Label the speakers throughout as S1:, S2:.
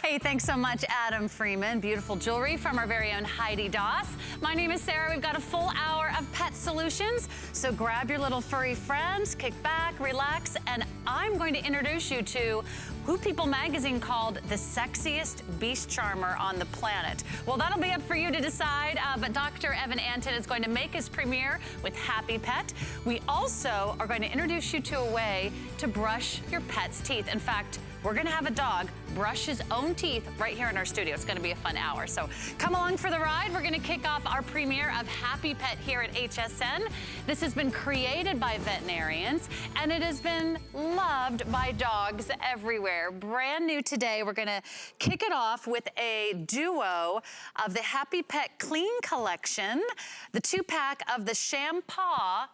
S1: Hey, thanks so much, Adam Freeman. Beautiful jewelry from our very own Heidi Doss. My name is Sarah. We've got a full hour of pet solutions. So grab your little furry friends, kick back, relax, and I'm going to introduce you to who People magazine called the sexiest beast charmer on the planet. Well, that'll be up for you to decide, but Dr. Evan Anton is going to make his premiere with Happy Pet. We also are going to introduce you to a way to brush your pet's teeth. In fact, we're gonna have a dog brush his own teeth right here in our studio. It's gonna be a fun hour. So come along for the ride. We're gonna kick off our premiere of Happy Pet here at HSN. This has been created by veterinarians and it has been loved by dogs everywhere. Brand new today, we're gonna kick it off with a duo of the Happy Pet Clean Collection, the 2-pack of the shampoo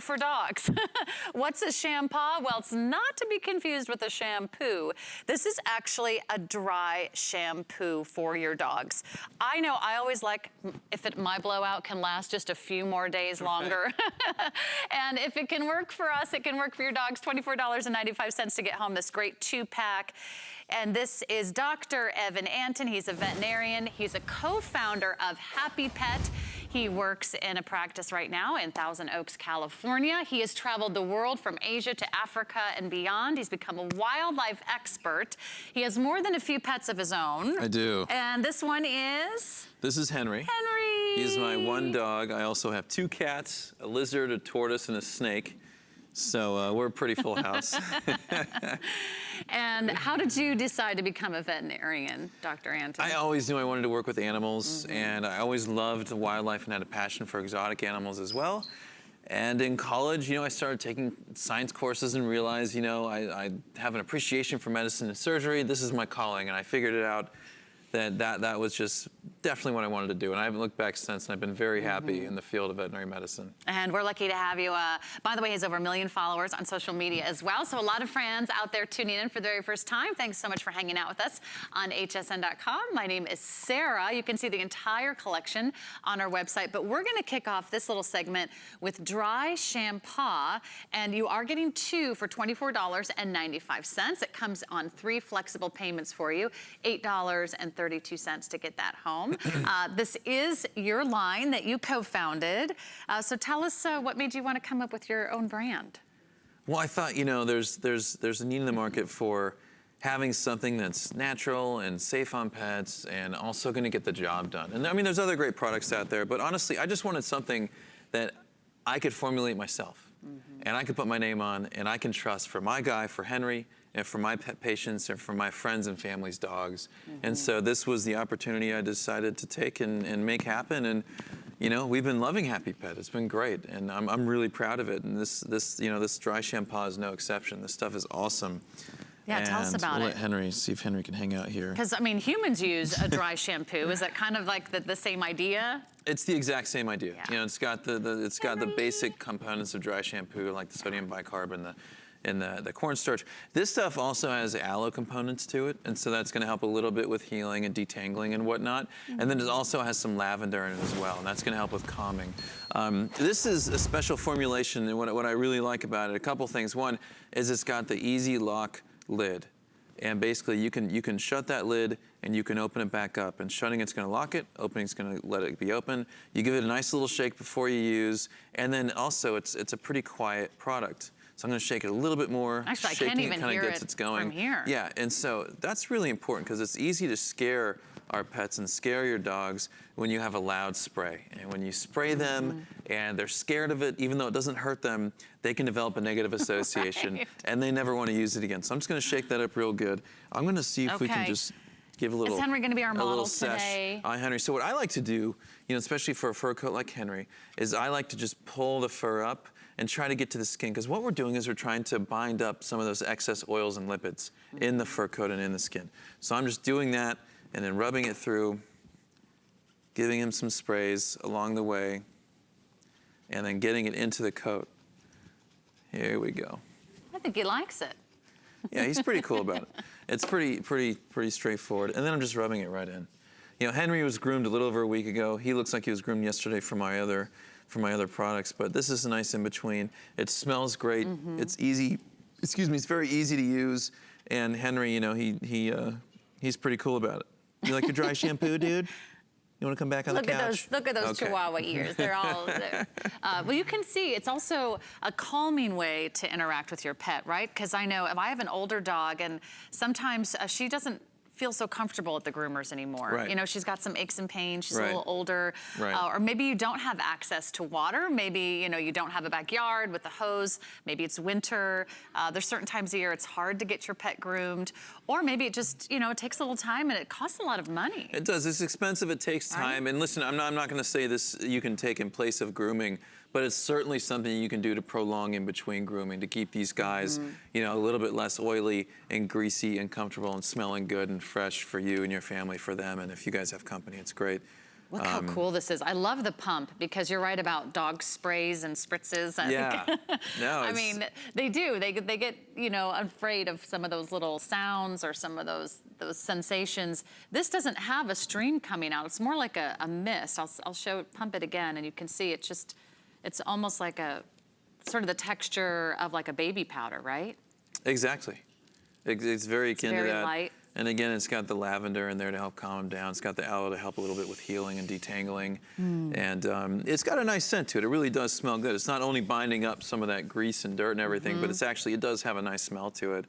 S1: for dogs. What's a shampoo? Well, it's not to be confused with a shampoo. This is actually a dry shampoo for your dogs. I know I always like if my blowout can last just a few more days longer. And if it can work for us, it can work for your dogs. $24.95 to get home this great 2-pack. And this is Dr. Evan Anton. He's a veterinarian. He's a co-founder of Happy Pet. He works in a practice right now in Thousand Oaks, California. He has traveled the world from Asia to Africa and beyond. He's become a wildlife expert. He has more than a few pets of his own.
S2: I do.
S1: And this one is?
S2: This is Henry.
S1: Henry.
S2: He's my one dog. I also have 2 cats, a lizard, a tortoise, and a snake. So we're a pretty full house.
S1: And how did you decide to become a veterinarian, Dr. Anton?
S2: I always knew I wanted to work with animals, and I always loved wildlife and had a passion for exotic animals as well. And in college, I started taking science courses and realized, I have an appreciation for medicine and surgery. This is my calling, and I figured it out that was just definitely what I wanted to do. And I haven't looked back since, and I've been very happy in the field of veterinary medicine.
S1: And we're lucky to have you. By the way, he has over 1 million followers on social media as well. So a lot of friends out there tuning in for the very first time. Thanks so much for hanging out with us on hsn.com. My name is Sarah. You can see the entire collection on our website. But we're going to kick off this little segment with dry shampoo. And you are getting 2 for $24.95. It comes on 3 flexible payments for you, $8.32 to get that home. This is your line that you co-founded. So tell us what made you want to come up with your own brand?
S2: Well, I thought, there's a need in the market for having something that's natural and safe on pets and also going to get the job done. And I mean, there's other great products out there, but honestly, I just wanted something that I could formulate myself and I could put my name on and I can trust for my guy, for Henry, and for my pet patients and for my friends and family's dogs. And so this was the opportunity I decided to take and make happen. And we've been loving Happy Pet. It's been great, and I'm really proud of it. And this dry shampoo is no exception. This stuff is awesome.
S1: Yeah, tell us about
S2: we'll
S1: it.
S2: Let Henry, see if Henry can hang out here.
S1: Because, I mean, humans use a dry shampoo. Is that kind of like the same idea?
S2: It's the exact same idea.
S1: Yeah.
S2: It's got the basic components of dry shampoo, like the sodium bicarb and the cornstarch. This stuff also has aloe components to it, and so that's going to help a little bit with healing and detangling and whatnot. And then it also has some lavender in it as well, and that's going to help with calming. This is a special formulation, and what I really like about it, a couple things. One is it's got the easy lock lid. And basically you can shut that lid and you can open it back up. And shutting it's gonna lock it, opening it's gonna let it be open. You give it a nice little shake before you use, and then also it's a pretty quiet product. So I'm gonna shake it a little bit more.
S1: Actually, I
S2: Shaking
S1: can't even
S2: kinda
S1: hear
S2: gets
S1: it
S2: going.
S1: from here.
S2: Yeah, and so that's really important because it's easy to scare our pets and scare your dogs when you have a loud spray. And when you spray them and they're scared of it, even though it doesn't hurt them, they can develop a negative association and they never want to use it again. So I'm just going to shake that up real good. I'm going to see if we can just give a little.
S1: Is Henry going to be our model
S2: today?
S1: Hi,
S2: Henry. So what I like to do, especially for a fur coat like Henry, is I like to just pull the fur up and try to get to the skin, because what we're doing is we're trying to bind up some of those excess oils and lipids in the fur coat and in the skin. So I'm just doing that and then rubbing it through, giving him some sprays along the way, and then getting it into the coat. Here we go.
S1: I think he likes it.
S2: Yeah, he's pretty cool about it. It's pretty straightforward. And then I'm just rubbing it right in. Henry was groomed a little over a week ago. He looks like he was groomed yesterday for my other products, but this is a nice in between. It smells great. It's easy. Excuse me. It's very easy to use. And Henry, you know, he's pretty cool about it. You like your dry shampoo, dude? You want to come back on the couch?
S1: Look at those
S2: okay.
S1: Chihuahua ears. They're all there. Well, you can see it's also a calming way to interact with your pet, right? Because I know if I have an older dog and sometimes she doesn't feel so comfortable at the groomers anymore.
S2: Right.
S1: You know, she's got some aches and pains, she's
S2: right.
S1: a little older,
S2: right.
S1: Or maybe you don't have access to water, maybe, you know, you don't have a backyard with a hose, maybe it's winter, there's certain times of year it's hard to get your pet groomed, or maybe it just, you know, it takes a little time and it costs a lot of money.
S2: It does, it's expensive, it takes time, and listen, I'm not gonna say this you can take in place of grooming, but it's certainly something you can do to prolong in between grooming to keep these guys, you know, a little bit less oily and greasy and comfortable and smelling good and fresh for you and your family, for them. And if you guys have company, it's great.
S1: Look how cool this is. I love the pump because you're right about dog sprays and spritzes.
S2: Yeah. No,
S1: I mean, they do. They get, you know, afraid of some of those little sounds or some of those sensations. This doesn't have a stream coming out. It's more like a mist. I'll pump it again, and you can see it's just, it's almost like a, sort of the texture of like a baby powder, right?
S2: Exactly. It's very akin to that.
S1: Very light.
S2: And again, it's got the lavender in there to help calm them down. It's got the aloe to help a little bit with healing and detangling. And it's got a nice scent to it. It really does smell good. It's not only binding up some of that grease and dirt and everything, but it's actually, it does have a nice smell to it.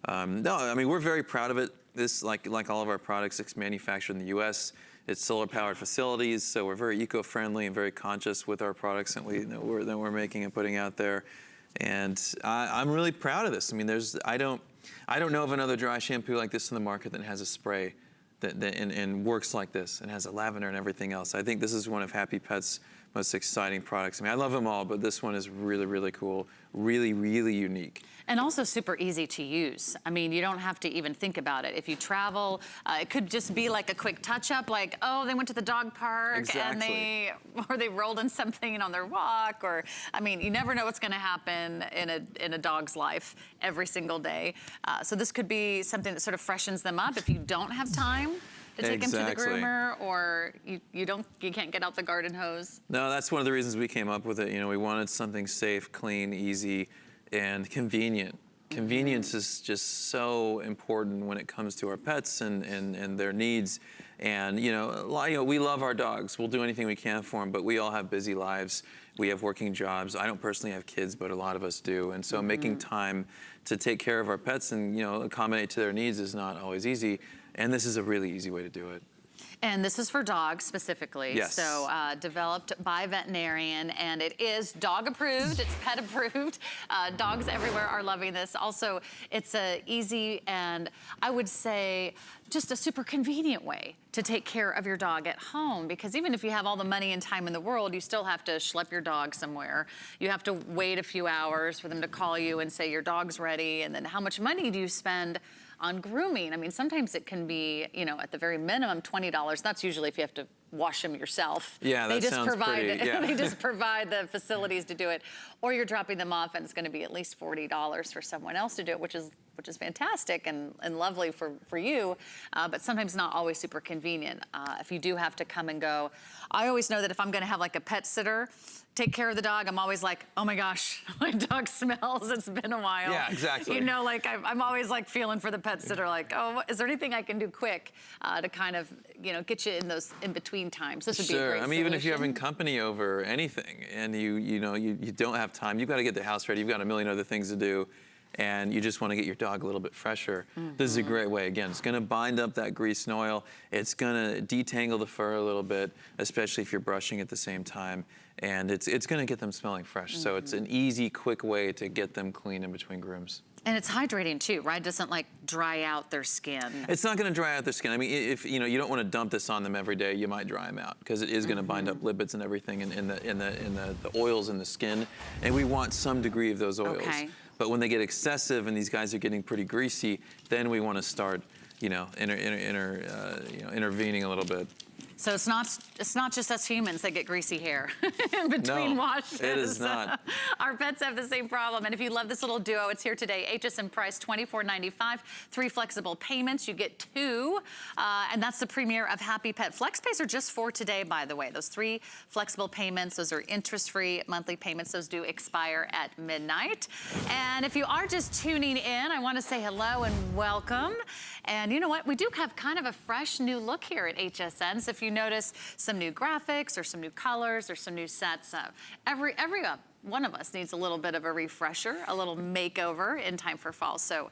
S2: No, I mean, we're very proud of it. This, like all of our products, it's manufactured in the US. It's solar-powered facilities, so we're very eco-friendly and very conscious with our products that we're making and putting out there. And I'm really proud of this. I mean, I don't know of another dry shampoo like this in the market that has a spray and works like this and has a lavender and everything else. I think this is one of Happy Pet's most exciting products. I mean, I love them all, but this one is really, really cool, really, really unique.
S1: And also super easy to use. I mean, you don't have to even think about it. If you travel, it could just be like a quick touch-up, like, oh, they went to the dog park and they rolled in something on their walk, or, I mean, you never know what's gonna happen in a dog's life every single day. So this could be something that sort of freshens them up if you don't have time to take them to the groomer, or you can't get out the garden hose.
S2: No, that's one of the reasons we came up with it. You know, we wanted something safe, clean, easy, and convenient. Convenience is just so important when it comes to our pets and their needs. And you know, we love our dogs. We'll do anything we can for them, but we all have busy lives. We have working jobs. I don't personally have kids, but a lot of us do. And so making time to take care of our pets and, you know, accommodate to their needs is not always easy. And this is a really easy way to do it.
S1: And this is for dogs specifically.
S2: Yes.
S1: So developed by Veterinarian, and it is dog approved, it's pet approved. Dogs everywhere are loving this. Also, it's a easy and I would say just a super convenient way to take care of your dog at home, because even if you have all the money and time in the world, you still have to schlep your dog somewhere. You have to wait a few hours for them to call you and say your dog's ready, and then how much money do you spend on grooming? I mean, sometimes it can be, you know, at the very minimum, $20. That's usually if you have to wash them yourself.
S2: Yeah, that sounds pretty, yeah.
S1: They just provide the facilities to do it. Or you're dropping them off and it's gonna be at least $40 for someone else to do it, which is fantastic and lovely for you, but sometimes not always super convenient. If you do have to come and go, I always know that if I'm gonna have like a pet sitter, take care of the dog, I'm always like, oh my gosh, my dog smells, it's been a while.
S2: Yeah, exactly.
S1: You know, like I'm always like feeling for the pet sitter, like, oh, is there anything I can do quick to kind of, you know, get you in those in-between times? This would be a great
S2: I mean, even if you're
S1: solution.
S2: having company over anything and you don't have time, you've got to get the house ready, you've got a million other things to do, and you just want to get your dog a little bit fresher, this is a great way. Again, it's going to bind up that grease and oil. It's going to detangle the fur a little bit, especially if you're brushing at the same time. And it's going to get them smelling fresh. So it's an easy, quick way to get them clean in between grooms.
S1: And it's hydrating too, right? It doesn't like dry out their skin.
S2: It's not going to dry out their skin. I mean, if you don't want to dump this on them every day, you might dry them out because it is going to bind up lipids and everything in the oils in the skin, and we want some degree of those oils.
S1: Okay.
S2: But when they get excessive and these guys are getting pretty greasy, then we want to start, intervening a little bit.
S1: So it's not just us humans that get greasy hair in between washes.
S2: It is not.
S1: Our pets have the same problem. And if you love this little duo, it's here today. HSN price $24.95. 3 flexible payments. You get 2. And that's the premiere of Happy Pet. Flex pays are just for today, by the way. Those 3 flexible payments, those are interest-free monthly payments. Those do expire at midnight. And if you are just tuning in, I want to say hello and welcome. And you know what? We do have kind of a fresh new look here at HSN. So if you notice some new graphics or some new colors or some new sets, every one of us needs a little bit of a refresher, a little makeover in time for fall. So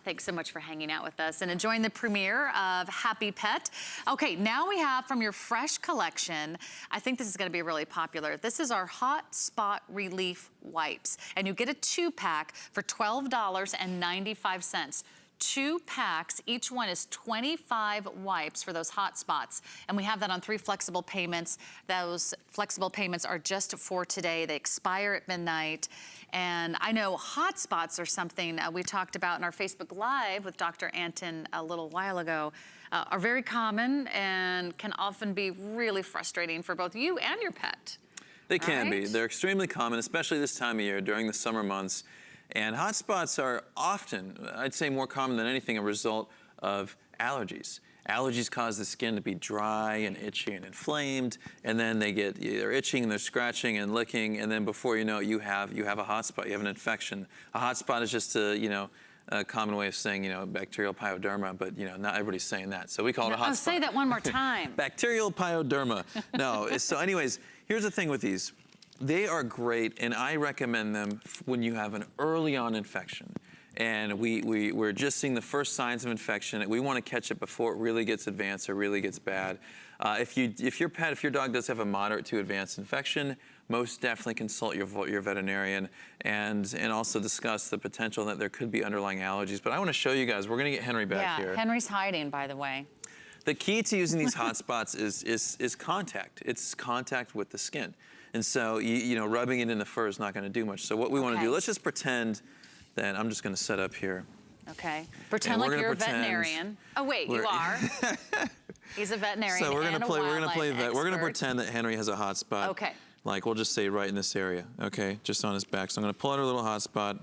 S1: thanks so much for hanging out with us and enjoying the premiere of Happy Pet. Okay, now we have from your fresh collection, I think this is gonna be really popular. This is our Hot Spot Relief Wipes. And you get a 2-pack for $12.95. 2 packs, each one is 25 wipes for those hot spots. And we have that on 3 flexible payments. Those flexible payments are just for today. They expire at midnight. And I know hot spots are something we talked about in our Facebook Live with Dr. Anton a little while ago, are very common and can often be really frustrating for both you and your pet.
S2: They can be. They're extremely common, especially this time of year during the summer months. And hot spots are often, I'd say more common than anything, a result of allergies. Allergies cause the skin to be dry and itchy and inflamed, and then they're itching and they're scratching and licking, and then before you know it, you have a hot spot, you have an infection. A hot spot is just a common way of saying, bacterial pyoderma, but not everybody's saying that. So we call it a hot spot.
S1: Say that one more time.
S2: Bacterial pyoderma. No, so anyways, here's the thing with these. They are great, and I recommend them when you have an early on infection. And we're just seeing the first signs of infection. We want to catch it before it really gets advanced or really gets bad. If your dog does have a moderate to advanced infection, most definitely consult your veterinarian and also discuss the potential that there could be underlying allergies. But I want to show you guys, we're going to get Henry back here.
S1: Yeah, Henry's hiding, by the way.
S2: The key to using these hot spots is contact. It's contact with the skin. And so, rubbing it in the fur is not going to do much. So what we want to do, let's just pretend that I'm just going to set up here.
S1: Okay. Pretend like you're a veterinarian. Oh, wait, you are. He's a veterinarian.
S2: So we're going to play vet. We're going to
S1: expert.
S2: pretend that Henry has a hot spot.
S1: Okay.
S2: Like we'll just say right in this area. Okay, just on his back. So I'm going to pull out a little hot spot,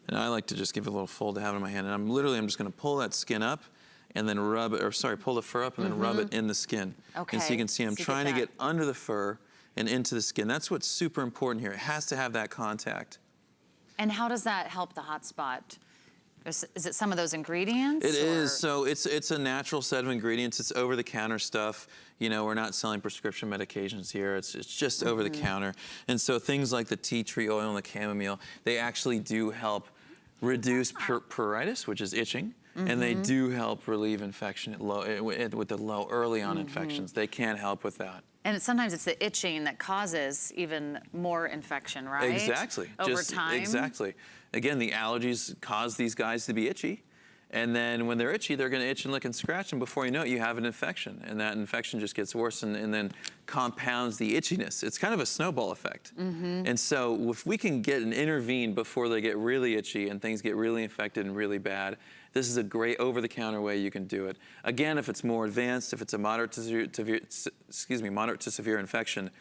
S2: and I like to just give it a little fold to have it in my hand. And I'm just going to pull that skin up, and then pull the fur up, and then rub it in the skin.
S1: Okay.
S2: And so you can see I'm trying to get under the fur and into the skin. That's what's super important here. It has to have that contact.
S1: And how does that help the hot spot? Is it some of those ingredients?
S2: It is. So it's a natural set of ingredients. It's over-the-counter stuff. We're not selling prescription medications here. It's just over-the-counter. And so things like the tea tree oil and the chamomile, they actually do help reduce pruritus, which is itching. And they do help relieve infection with the low early on infections. They can help with that.
S1: And sometimes it's the itching that causes even more infection, right?
S2: Exactly.
S1: Over time.
S2: Exactly. Again, the allergies cause these guys to be itchy. And then when they're itchy, they're going to itch and lick and scratch. And before you know it, you have an infection. And that infection just gets worse and then compounds the itchiness. It's kind of a snowball effect. And so if we can get and intervene before they get really itchy and things get really infected and really bad, this is a great over-the-counter way you can do it. Again, if it's more advanced, if it's a moderate to severe infection,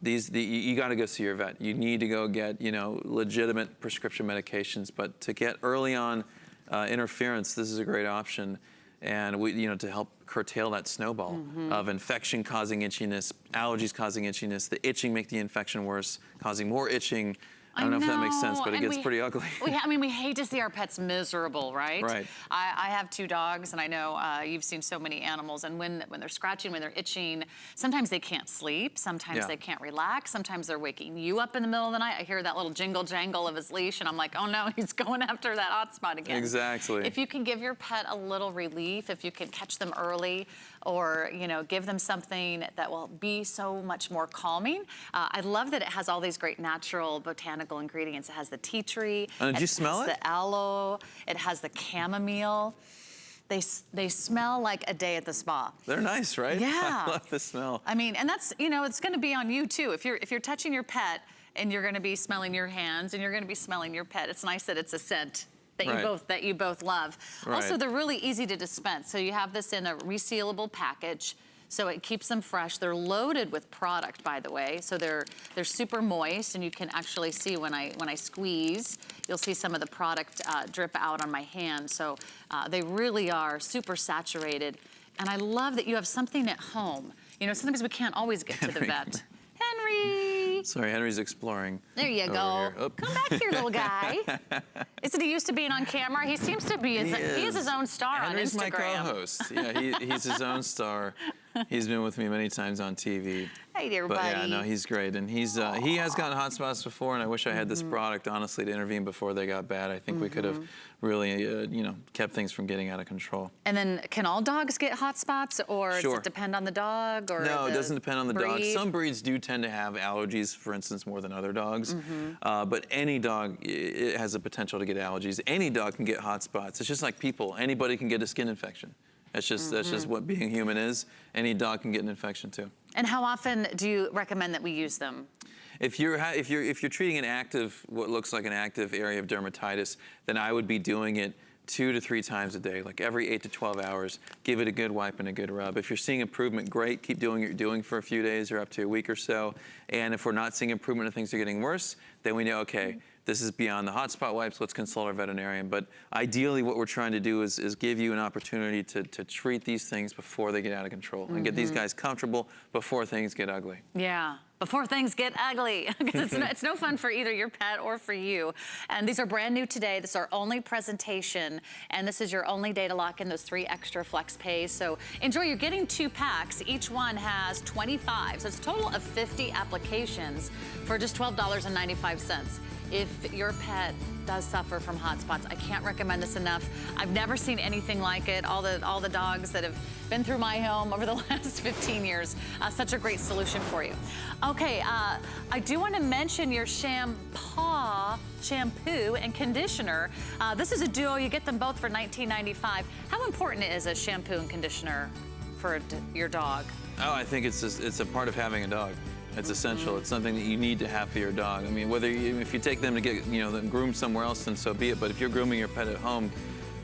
S2: you got to go see your vet. You need to go get legitimate prescription medications. But to get early on interference, this is a great option, and to help curtail that snowball of infection causing itchiness, allergies causing itchiness, the itching make the infection worse, causing more itching. I don't know if that makes sense, but it gets pretty ugly.
S1: We hate to see our pets miserable, right?
S2: Right.
S1: I have 2 dogs, and I know you've seen so many animals, and when they're scratching, when they're itching, sometimes they can't sleep, sometimes they can't relax, sometimes they're waking you up in the middle of the night. I hear that little jingle jangle of his leash, and I'm like, oh no, he's going after that hot spot again.
S2: Exactly.
S1: If you can give your pet a little relief, if you can catch them early, or give them something that will be so much more calming. I love that it has all these great natural botanical ingredients. It has the tea tree.
S2: Did you smell it?
S1: It has the aloe. It has the chamomile. They smell like a day at the spa.
S2: They're nice, right?
S1: Yeah.
S2: I love the smell.
S1: And that's it's going to be on you too. If you're touching your pet and you're going to be smelling your hands and you're going to be smelling your pet, it's nice that it's a scent that you both love.
S2: Right.
S1: Also, they're really easy to dispense. So you have this in a resealable package. So it keeps them fresh. They're loaded with product, by the way. So they're super moist, and you can actually see when I squeeze, you'll see some of the product drip out on my hand. So they really are super saturated. And I love that you have something at home. You know, sometimes we can't always get to the vet. Henry!
S2: Sorry, Henry's exploring.
S1: There you go. Come back here, little guy. Isn't he used to being on camera? He seems to be. He is his own star
S2: Henry's
S1: on Instagram.
S2: Henry's my co-host. Yeah, he's his own star. He's been with me many times on TV.
S1: Hey there, buddy.
S2: But yeah, no, he's great. And he has gotten hot spots before, and I wish I had this product, honestly, to intervene before they got bad. I think we could have really, you know, kept things from getting out of control.
S1: And then, can all dogs get hot spots, or does it depend on the dog? Or
S2: no, it doesn't depend on the dog.
S1: breed?
S2: Some breeds do tend to have allergies, for instance, more than other dogs. But any dog it has the potential to get allergies. Any dog can get hot spots. It's just like people. Anybody can get a skin infection. That's just what being human is. Any dog can get an infection too. And
S1: how often do you recommend that we use them?
S2: If you're treating an active, what looks like an active area of dermatitis, then I would be doing it 2 to 3 times a day, like every 8 to 12 hours. Give it a good wipe and a good rub. If you're seeing improvement, great. Keep doing what you're doing for a few days or up to a week or so. And if we're not seeing improvement and things are getting worse, then we know, okay, this is beyond the hotspot wipes. Let's consult our veterinarian. But ideally, what we're trying to do is give you an opportunity to treat these things before they get out of control and get these guys comfortable before things get ugly.
S1: Yeah. Before things get ugly. It's no fun for either your pet or for you. And these are brand new today. This is our only presentation, and this is your only day to lock in those 3 extra flex pays. So enjoy. You're getting 2 packs. Each one has 25. So it's a total of 50 applications for just $12.95. If your pet does suffer from hot spots, I can't recommend this enough. I've never seen anything like it. All the dogs that have been through my home over the last 15 years, such a great solution for you. Okay, I do want to mention your shampoo and conditioner. This is a duo. You get them both for $19.95. How important is a shampoo and conditioner for your dog?
S2: Oh, I think it's a part of having a dog. It's essential. It's something that you need to have for your dog. I mean, if you take them to get them groomed somewhere else, then so be it. But if you're grooming your pet at home,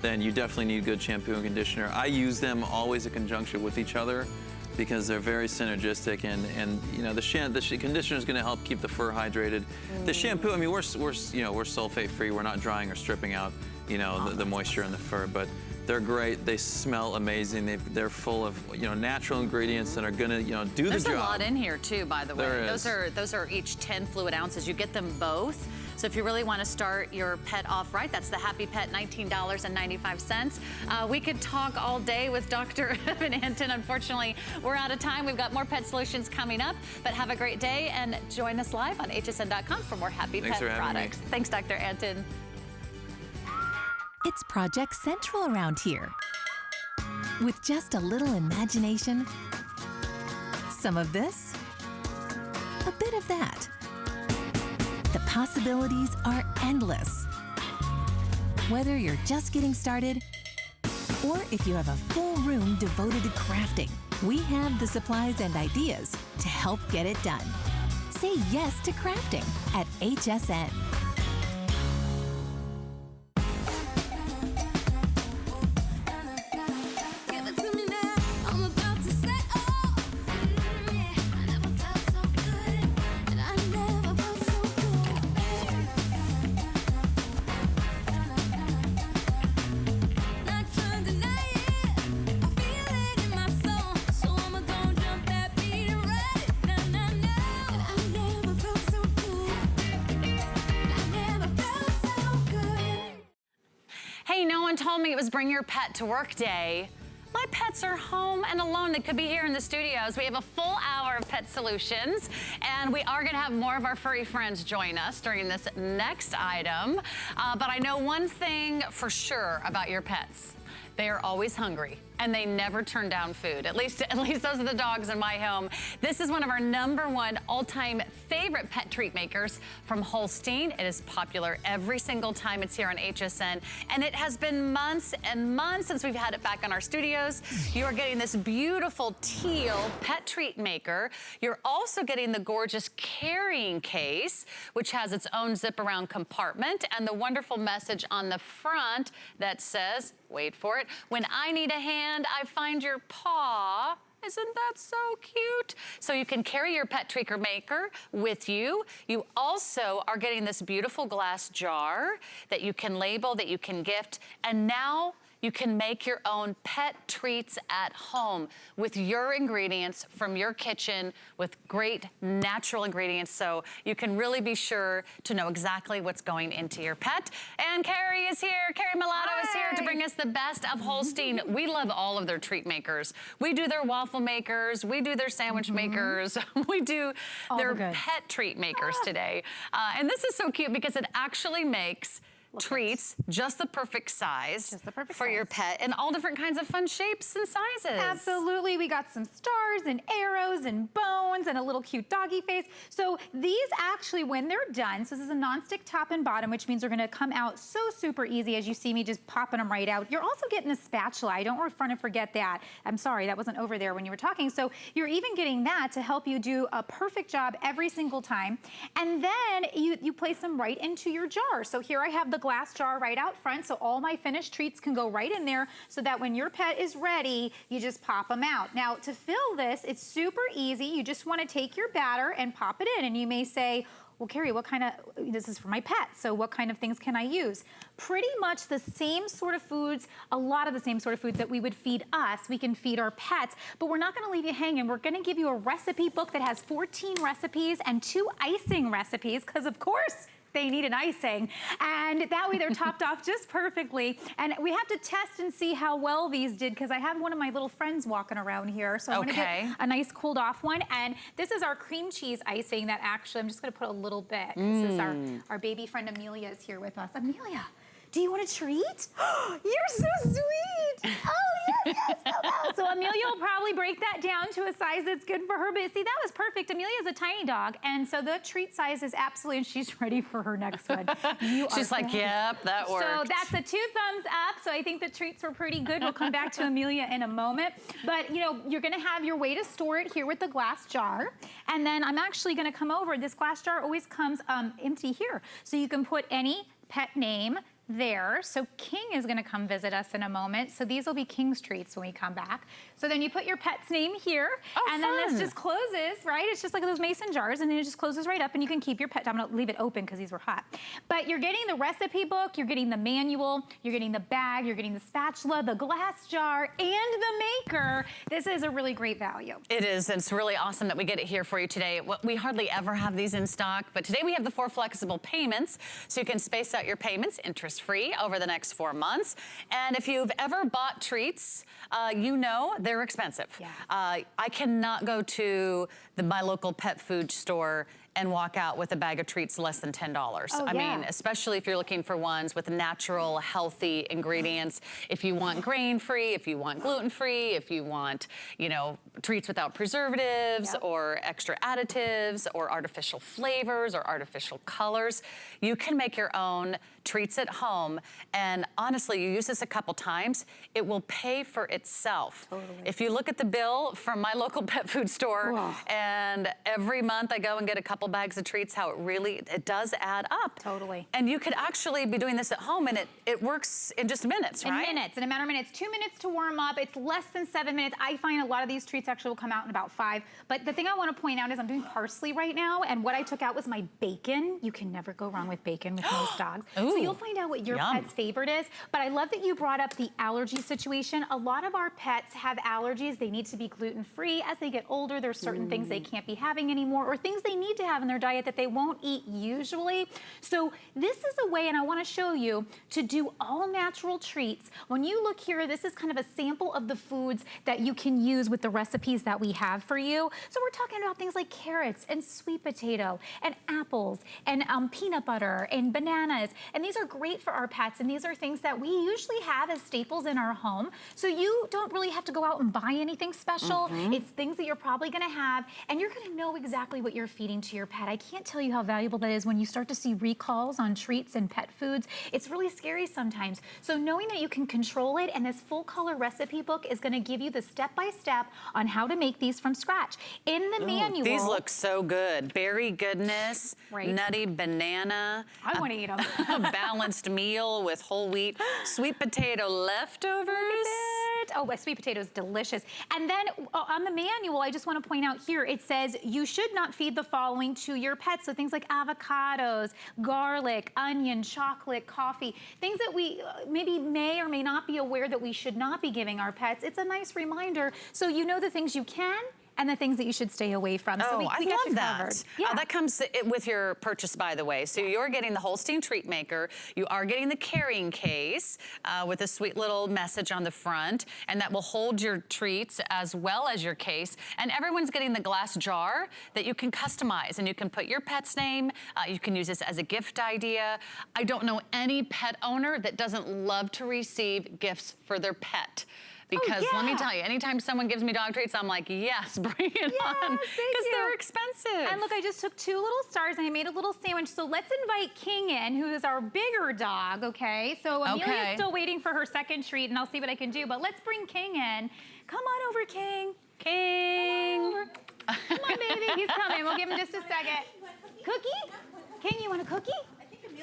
S2: then you definitely need good shampoo and conditioner. I use them always in conjunction with each other because they're very synergistic, and you know the conditioner is going to help keep the fur hydrated. The shampoo, I mean, we're sulfate free. We're not drying or stripping out the moisture in the fur, but they're great. They smell amazing. They're full of natural ingredients that are gonna do the job.
S1: There's a lot in here too, by the way.
S2: There is.
S1: Those are each 10 fluid ounces. You get them both. So if you really want to start your pet off right, that's the Happy Pet, $19.95. We could talk all day with Dr. Evan Anton. Unfortunately, we're out of time. We've got more pet solutions coming up, but have a great day and join us live on hsn.com for more Happy Pet products. Thanks, Dr. Anton.
S3: It's Project Central around here. With just a little imagination, some of this, a bit of that. The possibilities are endless. Whether you're just getting started, or if you have a full room devoted to crafting, we have the supplies and ideas to help get it done. Say yes to crafting at HSN.
S1: Told me it was bring your pet to work day. My pets are home and alone. They could be here in the studios. We have a full hour of pet solutions, and we are gonna have more of our furry friends join us during this next item. But I know one thing for sure about your pets. They are always hungry, and they never turn down food. At least those are the dogs in my home. This is one of our #1 all-time favorite pet treat makers from Holstein. It is popular every single time it's here on HSN, and it has been months and months since we've had it back on our studios. You are getting this beautiful teal pet treat maker. You're also getting the gorgeous carrying case, which has its own zip-around compartment, and the wonderful message on the front that says, wait for it, when I need a hand, I find your paw. Isn't that so cute? So you can carry your pet treat maker with you. You also are getting this beautiful glass jar that you can label, that you can gift, and now you can make your own pet treats at home with your ingredients from your kitchen with great natural ingredients, so you can really be sure to know exactly what's going into your pet. And Carrie is here. Carrie Malato is here to bring us the best of Holstein. We love all of their treat makers. We do their waffle makers. We do their sandwich makers. We do their pet treat makers today. And this is so cute because it actually makes treats just the perfect size for your pet, and all different kinds of fun shapes and sizes.
S4: Absolutely. We got some stars and arrows and bones and a little cute doggy face. So these actually, when they're done, so this is a non-stick top and bottom, which means they're going to come out so super easy as you see me just popping them right out. You're also getting a spatula. I don't want to forget that. I'm sorry, that wasn't over there when you were talking. So you're even getting that to help you do a perfect job every single time. And then you place them right into your jar. So here I have the glass jar right out front, so all my finished treats can go right in there, so that when your pet is ready, you just pop them out. Now, to fill this, it's super easy. You just want to take your batter and pop it in, and you may say, well, Carrie, what kind of, this is for my pet, so what kind of things can I use? Pretty much the same sort of foods, a lot of the same sort of foods that we would feed us, we can feed our pets, but we're not gonna leave you hanging. We're gonna give you a recipe book that has 14 recipes and 2 icing recipes, because of course, they need an icing, and that way they're topped off just perfectly. And we have to test and see how well these did, because I have one of my little friends walking around here, so I want to get a nice cooled off one. And this is our cream cheese icing that actually, I'm just going to put a little bit. This is our baby friend Amelia is here with us. Amelia, do you want a treat? You're so sweet. Oh, yes, yes. So Amelia will probably break that down to a size that's good for her. But see, that was perfect. Amelia's a tiny dog, and so the treat size is absolutely, and she's ready for her next one.
S1: She's like, yep, that worked.
S4: So that's a 2 thumbs up. So I think the treats were pretty good. We'll come back to Amelia in a moment. But, you know, you're going to have your way to store it here with the glass jar. And then I'm actually going to come over. This glass jar always comes empty here. So you can put any pet name there. So King is going to come visit us in a moment. So these will be King's treats when we come back. So then you put your pet's name here, and then this just closes, right? It's just like those mason jars, and then it just closes right up, and you can keep your pet. I'm going to leave it open because these were hot. But you're getting the recipe book, you're getting the manual, you're getting the bag, you're getting the spatula, the glass jar, and the maker. This is a really great value.
S1: It is, and it's really awesome that we get it here for you today. We hardly ever have these in stock, but today we have the 4 flexible payments, so you can space out your payments interest-free over the next 4 months. And if you've ever bought treats, you know they're expensive.
S4: Yeah.
S1: I cannot go to my local pet food store and walk out with a bag of treats less than $10. I mean, especially if you're looking for ones with natural, healthy ingredients. If you want grain-free, if you want gluten-free, if you want, you know, treats without preservatives or extra additives or artificial flavors or artificial colors, you can make your own treats at home. And honestly, you use this a couple times, it will pay for itself. Totally. If you look at the bill from my local pet food store, and every month I go and get a couple bags of treats, how it does add up.
S4: Totally.
S1: And you could actually be doing this at home, and it works in just minutes, right?
S4: In minutes, in a matter of minutes. 2 minutes to warm up. It's less than 7 minutes. I find a lot of these treats actually will come out in about 5. But the thing I want to point out is I'm doing parsley right now, and what I took out was my bacon. You can never go wrong with bacon with most dogs. So you'll find out what your pet's favorite is. But I love that you brought up the allergy situation. A lot of our pets have allergies. They need to be gluten-free. As they get older, there's certain things they can't be having anymore, or things they need to have in their diet that they won't eat usually. So this is a way, and I want to show you, to do all natural treats. When you look here, this is kind of a sample of the foods that you can use with the recipes that we have for you. So we're talking about things like carrots and sweet potato and apples and peanut butter and bananas. And these are great for our pets, and these are things that we usually have as staples in our home. So you don't really have to go out and buy anything special. It's things that you're probably going to have, and you're going to know exactly what you're feeding to your pet. I can't tell you how valuable that is when you start to see recalls on treats and pet foods. It's really scary sometimes. So knowing that you can control it, and this full color recipe book is going to give you the step-by-step on how to make these from scratch. In the manual.
S1: These look so good. Berry goodness, nutty banana.
S4: I want to eat them.
S1: A balanced meal with whole wheat, sweet potato leftovers.
S4: Oh, a sweet potato is delicious. And then on the manual, I just want to point out here, it says you should not feed the following to your pets. So things like avocados, garlic, onion, chocolate, coffee, things that we maybe may or may not be aware that we should not be giving our pets. It's a nice reminder so you know the things you can and the things that you should stay away from.
S1: Oh,
S4: so we
S1: I
S4: got you
S1: love that.
S4: covered. Yeah.
S1: That comes with your purchase, by the way. So you're getting the Holstein Treat Maker. You are getting the carrying case with a sweet little message on the front, and that will hold your treats as well as your case. And everyone's getting the glass jar that you can customize, and you can put your pet's name. You can use this as a gift idea. I don't know any pet owner that doesn't love to receive gifts for their pet. Because let me tell you, anytime someone gives me dog treats, I'm like, yes, bring it on. Because they're expensive.
S4: And look, I just took 2 little stars and I made a little sandwich. So let's invite King in, who is our bigger dog, okay? So Amelia's still waiting for her second treat, and I'll see what I can do. But let's bring King in. Come on over, King.
S1: King.
S4: Come on, baby. He's coming. We'll give him just a second. Cookie? King, you want a cookie?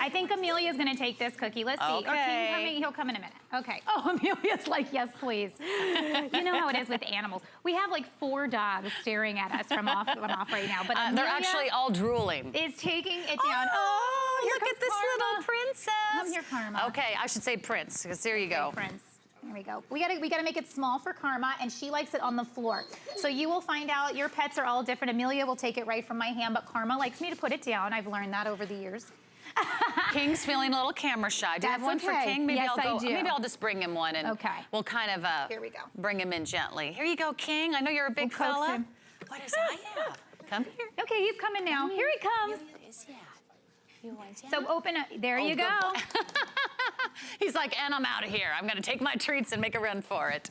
S4: I think Amelia's gonna take this cookie. Let's see.
S1: Okay.
S4: Or King coming? He'll come in a minute. Okay. Oh, Amelia's like, yes, please. You know how it is with animals. We have like 4 dogs staring at us from off right now. But
S1: They're actually all drooling.
S4: Is taking it down.
S1: Oh, look at this
S4: Karma.
S1: little princess.
S4: Come here, Karma.
S1: Okay, I should say Prince, because there you go.
S4: Prince. There we go. We gotta make it small for Karma, and she likes it on the floor. So you will find out your pets are all different. Amelia will take it right from my hand, but Karma likes me to put it down. I've learned that over the years.
S1: King's feeling a little camera shy. Do you have one for King? Maybe maybe I'll just bring him one, and we'll kind of
S4: here we go.
S1: Bring him in gently. Here you go, King. I know you're a big fella. What is that? Come here.
S4: Okay, he's coming now. Here he comes. So open it. There you go.
S1: He's like, and I'm out of here. I'm going to take my treats and make a run for it.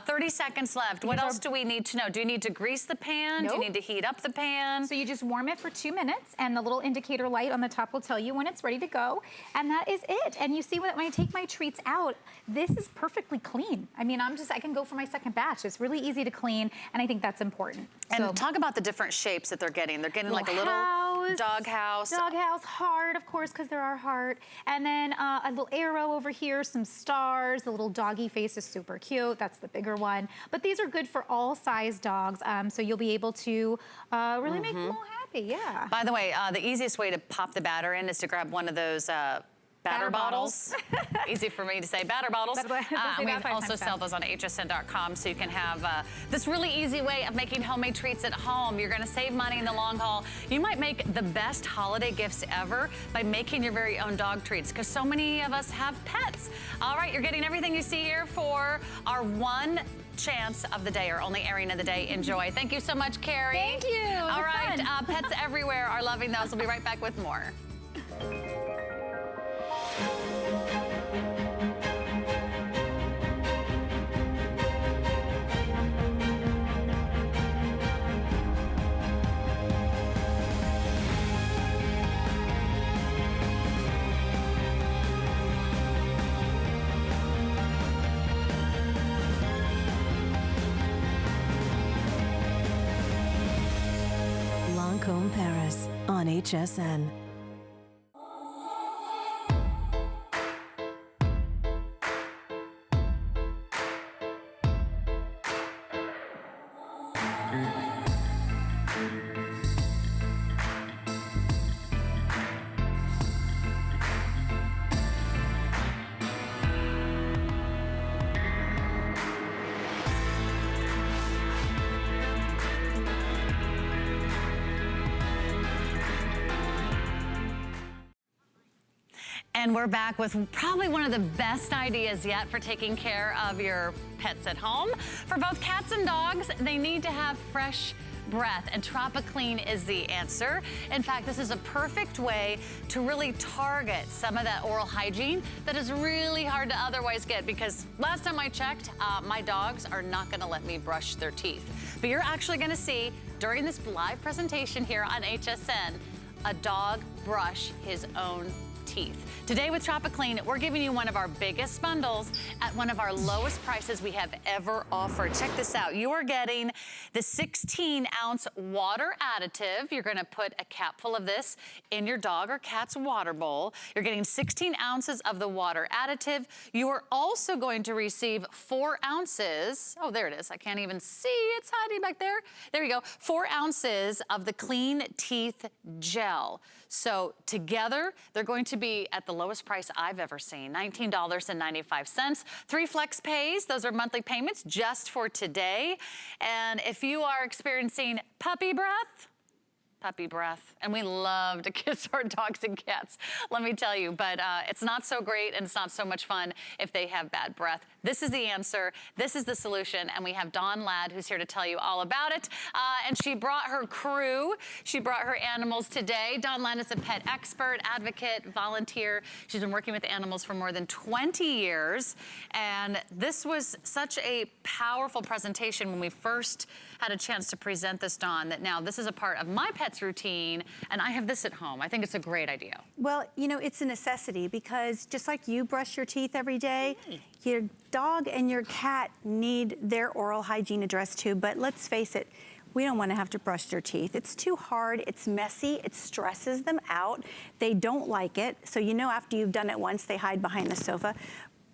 S1: 30 seconds left. What else do we need to know? Do you need to grease the pan? Do you need to heat up the pan?
S4: So you just warm it for 2 minutes, and the little indicator light on the top will tell you when it's ready to go. And that is it. And you see when I take my treats out, this is perfectly clean. I mean, I can go for my second batch. It's really easy to clean, and I think that's important.
S1: And talk about the different shapes that they're getting. They're getting like a little dog house.
S4: Dog house, heart, of course, because they're our heart. And then a little arrow over here, some stars. The little doggy face is super cute. That's the bigger one. But these are good for all size dogs, so you'll be able to really make them all happy, yeah.
S1: By the way, the easiest way to pop the batter in is to grab one of those batter bottles. Easy for me to say, batter bottles. We also sell those on hsn.com, so you can have this really easy way of making homemade treats at home. You're gonna save money in the long haul. You might make the best holiday gifts ever by making your very own dog treats, because so many of us have pets. All right, you're getting everything you see here for our one chance of the day, or only airing of the day. Enjoy. Thank you so much, Carrie.
S4: Thank you.
S1: All right, pets everywhere are loving those. We'll be right back with more.
S5: Lancôme Paris on HSN.
S1: And we're back with probably one of the best ideas yet for taking care of your pets at home. For both cats and dogs, they need to have fresh breath, and Tropiclean is the answer. In fact, this is a perfect way to really target some of that oral hygiene that is really hard to otherwise get, because last time I checked, my dogs are not gonna let me brush their teeth. But you're actually gonna see during this live presentation here on HSN, a dog brush his own teeth. Today with Tropiclean, we're giving you one of our biggest bundles at one of our lowest prices we have ever offered. Check this out. You are getting the 16-ounce water additive. You're gonna put a capful of this in your dog or cat's water bowl. You're getting 16 ounces of the water additive. You are also going to receive 4 ounces. Oh, there it is. I can't even see. It's hiding back there. There you go. 4 ounces of the clean teeth gel. So together, they're going to be at the lowest price I've ever seen, $19.95. 3 flex pays, those are monthly payments just for today. And if you are experiencing puppy breath, and we love to kiss our dogs and cats, let me tell you, but it's not so great and it's not so much fun if they have bad breath. This is the answer, this is the solution, and we have Dawn Ladd who's here to tell you all about it. And she brought her crew, she brought her animals today. Dawn Ladd is a pet expert, advocate, volunteer. She's been working with animals for more than 20 years. And this was such a powerful presentation when we first had a chance to present this, Dawn, that now this is a part of my pet's routine, and I have this at home. I think it's a great idea.
S6: Well, you know, it's a necessity because just like you brush your teeth every day, your dog and your cat need their oral hygiene addressed too, but let's face it, we don't want to have to brush their teeth. It's too hard, it's messy, it stresses them out. They don't like it, so you know after you've done it once, they hide behind the sofa.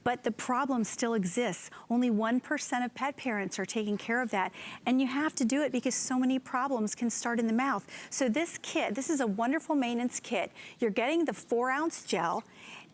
S6: But the problem still exists. Only 1% of pet parents are taking care of that. And you have to do it because so many problems can start in the mouth. So this kit, this is a wonderful maintenance kit. You're getting the 4-ounce gel.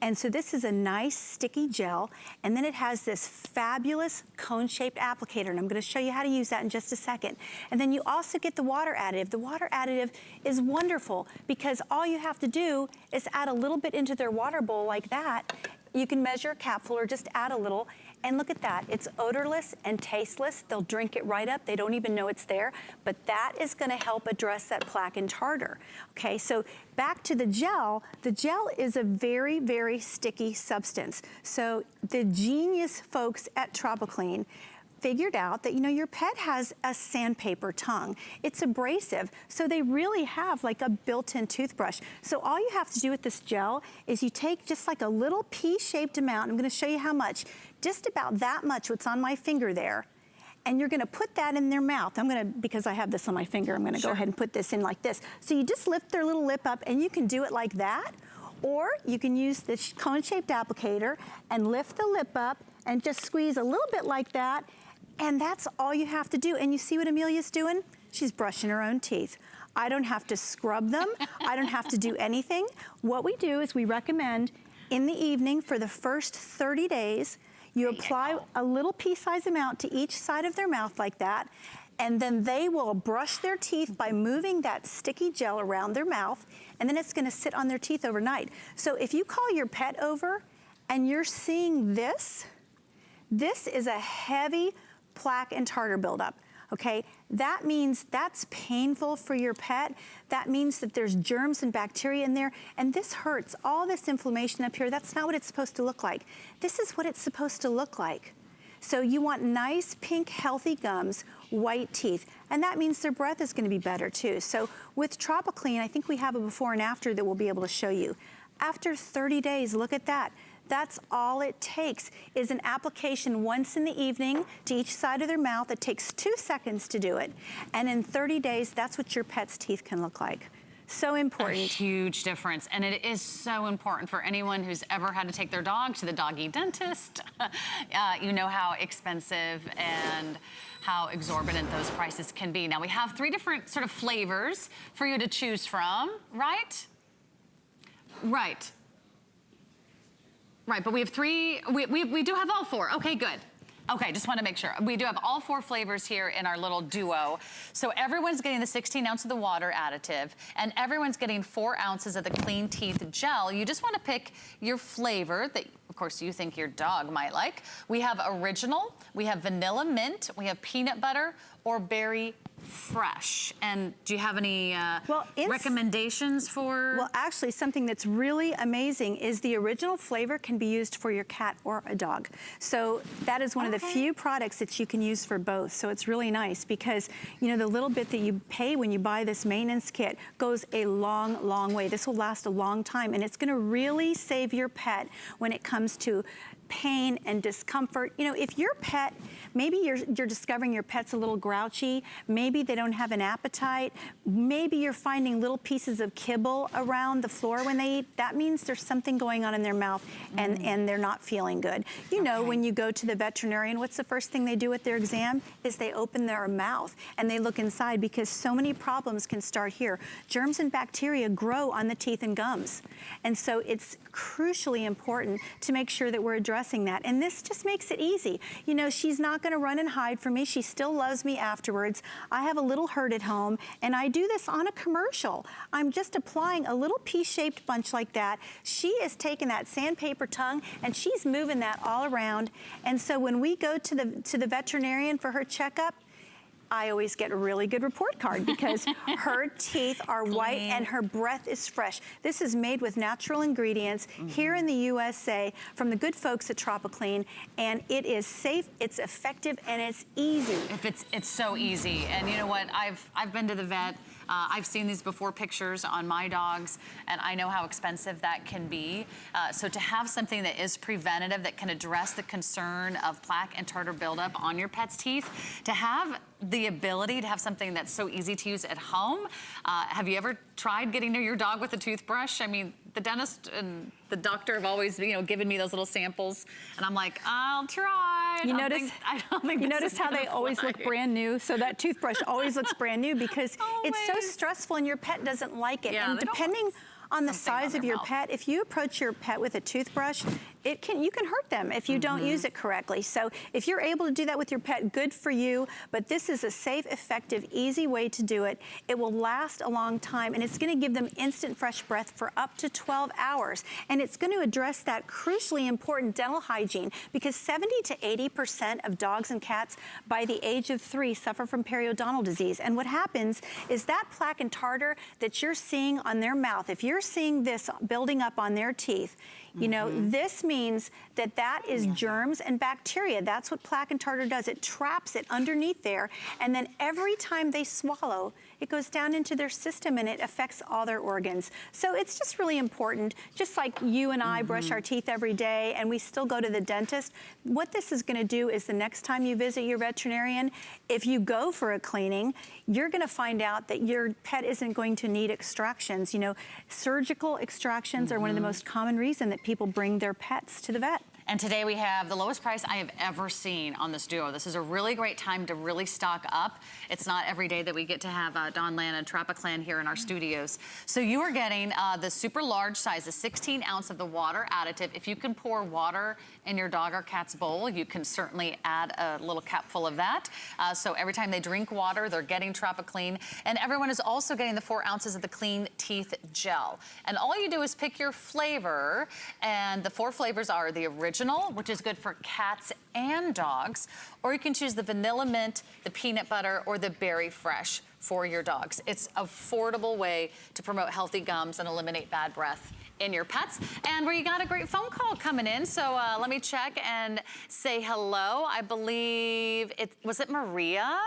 S6: And so this is a nice sticky gel. And then it has this fabulous cone-shaped applicator. And I'm gonna show you how to use that in just a second. And then you also get the water additive. The water additive is wonderful because all you have to do is add a little bit into their water bowl like that. You can measure a capful or just add a little, and look at that. It's odorless and tasteless. They'll drink it right up. They don't even know it's there, but that is gonna help address that plaque and tartar. Okay, so back to the gel is a very, very sticky substance. So the genius folks at Tropiclean figured out that, you know, your pet has a sandpaper tongue. It's abrasive, so they really have like a built-in toothbrush. So all you have to do with this gel is you take just like a little pea-shaped amount. I'm gonna show you how much. Just about that much, what's on my finger there. And you're gonna put that in their mouth. Because I have this on my finger, I'm gonna go ahead and put this in like this. So you just lift their little lip up and you can do it like that. Or you can use this cone-shaped applicator and lift the lip up and just squeeze a little bit like that. And that's all you have to do. And you see what Amelia's doing? She's brushing her own teeth. I don't have to scrub them. I don't have to do anything. What we do is we recommend in the evening for the first 30 days, you apply a little pea-sized amount to each side of their mouth like that, and then they will brush their teeth by moving that sticky gel around their mouth, and then it's gonna sit on their teeth overnight. So if you call your pet over and you're seeing this is a heavy plaque and tartar buildup, okay? That means that's painful for your pet. That means that there's germs and bacteria in there, and this hurts. All this inflammation up here, that's not what it's supposed to look like. This is what it's supposed to look like. So you want nice, pink, healthy gums, white teeth, and that means their breath is gonna be better too. So with Tropiclean, I think we have a before and after that we'll be able to show you. After 30 days, look at that. That's all it takes is an application once in the evening to each side of their mouth. It takes 2 seconds to do it. And in 30 days, that's what your pet's teeth can look like. So important.
S1: A huge difference. And it is so important for anyone who's ever had to take their dog to the doggy dentist. You know how expensive and how exorbitant those prices can be. Now we have 3 different sort of flavors for you to choose from, right? Right. Right, but we have 3, we do have all 4. Okay, good. Okay, just want to make sure. We do have all 4 flavors here in our little duo. So everyone's getting the 16 ounce of the water additive, and everyone's getting 4 ounces of the clean teeth gel. You just want to pick your flavor that, of course, you think your dog might like. We have original, we have vanilla mint, we have peanut butter, or berry fresh. And do you have any
S6: Well,
S1: recommendations for?
S6: Well, actually, something that's really amazing is the original flavor can be used for your cat or a dog. So that is one of the few products that you can use for both. So it's really nice because, you know, the little bit that you pay when you buy this maintenance kit goes a long, long way. This will last a long time, and it's gonna really save your pet when it comes to pain and discomfort. You know, if your pet, maybe you're discovering your pet's a little grouchy, maybe they don't have an appetite, maybe you're finding little pieces of kibble around the floor when they eat, that means there's something going on in their mouth and they're not feeling good. You know, when you go to the veterinarian, what's the first thing they do at their exam? Is they open their mouth and they look inside because so many problems can start here. Germs and bacteria grow on the teeth and gums. And so it's crucially important to make sure that we're addressing that. And this just makes it easy. You know, she's not gonna run and hide from me. She still loves me afterwards. I have a little hurt at home, and I do this on a commercial. I'm just applying a little pea-shaped bunch like that. She is taking that sandpaper tongue, and she's moving that all around. And so when we go to the veterinarian for her checkup, I always get a really good report card because her teeth are white and her breath is fresh. This is made with natural ingredients here in the USA from the good folks at Tropiclean, and it is safe, it's effective, and it's easy.
S1: It's so easy. And you know what? I've been to the vet. I've seen these before pictures on my dogs, and I know how expensive that can be. So to have something that is preventative, that can address the concern of plaque and tartar buildup on your pet's teeth, to have the ability to have something that's so easy to use at home. Have you ever tried getting near your dog with a toothbrush? I mean, the dentist and the doctor have always, you know, given me those little samples, and I'm like, I'll try.
S6: You notice how they always look brand new? So that toothbrush always looks brand new because it's so stressful and your pet doesn't like it.
S1: Yeah,
S6: and depending on the size of your pet, if you approach your pet with a toothbrush, you can hurt them if you don't use it correctly. So if you're able to do that with your pet, good for you, but this is a safe, effective, easy way to do it. It will last a long time, and it's gonna give them instant fresh breath for up to 12 hours. And it's gonna address that crucially important dental hygiene because 70 to 80% of dogs and cats by the age of 3 suffer from periodontal disease. And what happens is that plaque and tartar that you're seeing on their mouth, if you're seeing this building up on their teeth, you know, this means that that is germs and bacteria. That's what plaque and tartar does. It traps it underneath there, and then every time they swallow, it goes down into their system and it affects all their organs. So it's just really important, just like you and I brush our teeth every day and we still go to the dentist. What this is gonna do is the next time you visit your veterinarian, if you go for a cleaning, you're gonna find out that your pet isn't going to need extractions. You know, surgical extractions are one of the most common reasons that people bring their pets to the vet.
S1: And today we have the lowest price I have ever seen on this duo. This is a really great time to really stock up. It's not every day that we get to have Don Lan and Tropiclean here in our studios. So you are getting the super large size, the 16 ounce of the water additive. If you can pour water in your dog or cat's bowl, you can certainly add a little capful of that. So every time they drink water, they're getting Tropiclean. And everyone is also getting the 4 ounces of the Clean Teeth Gel. And all you do is pick your flavor, and the 4 flavors are the original, which is good for cats and dogs, or you can choose the vanilla mint, the peanut butter, or the berry fresh for your dogs. It's an affordable way to promote healthy gums and eliminate bad breath in your pets. And we got a great phone call coming in, so let me check and say hello. I believe was it Maria?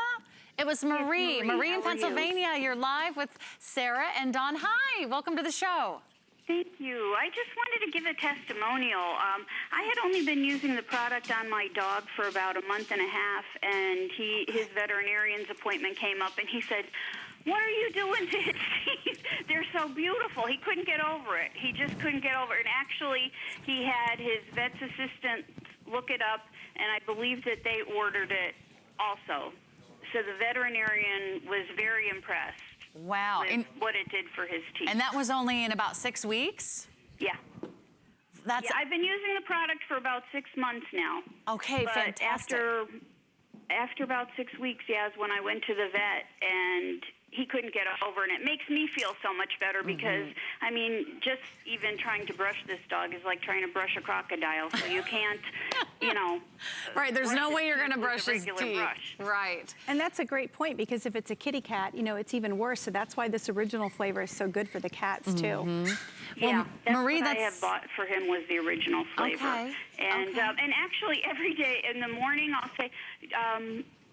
S1: It was Marie. Marie in Pennsylvania. You're live with Sarah and Don. Hi, welcome to the show.
S7: Thank you. I just wanted to give a testimonial. I had only been using the product on my dog for about a month and a half, and his veterinarian's appointment came up, and he said, "What are you doing to his teeth? They're so beautiful." He couldn't get over it. He just couldn't get over it. And actually, he had his vet's assistant look it up, and I believe that they ordered it also. So the veterinarian was very impressed.
S1: Wow.
S7: With what it did for his teeth.
S1: And that was only in about 6 weeks?
S7: Yeah. Yeah, I've been using the product for about 6 months now.
S1: Okay,
S7: but
S1: fantastic.
S7: After about 6 weeks, is when I went to the vet, and he couldn't get over, and it makes me feel so much better because, I mean, just even trying to brush this dog is like trying to brush a crocodile, so you can't, you know.
S1: Right, there's no way you're going to brush his
S7: regular
S1: teeth.
S7: brush.
S1: Right.
S6: And that's a great point, because if it's a kitty cat, you know, it's even worse. So that's why this original flavor is so good for the cats too.
S7: Yeah, that's
S1: Marie,
S7: what I have bought for him was the original flavor.
S1: Okay.
S7: And and actually every day in the morning I'll say,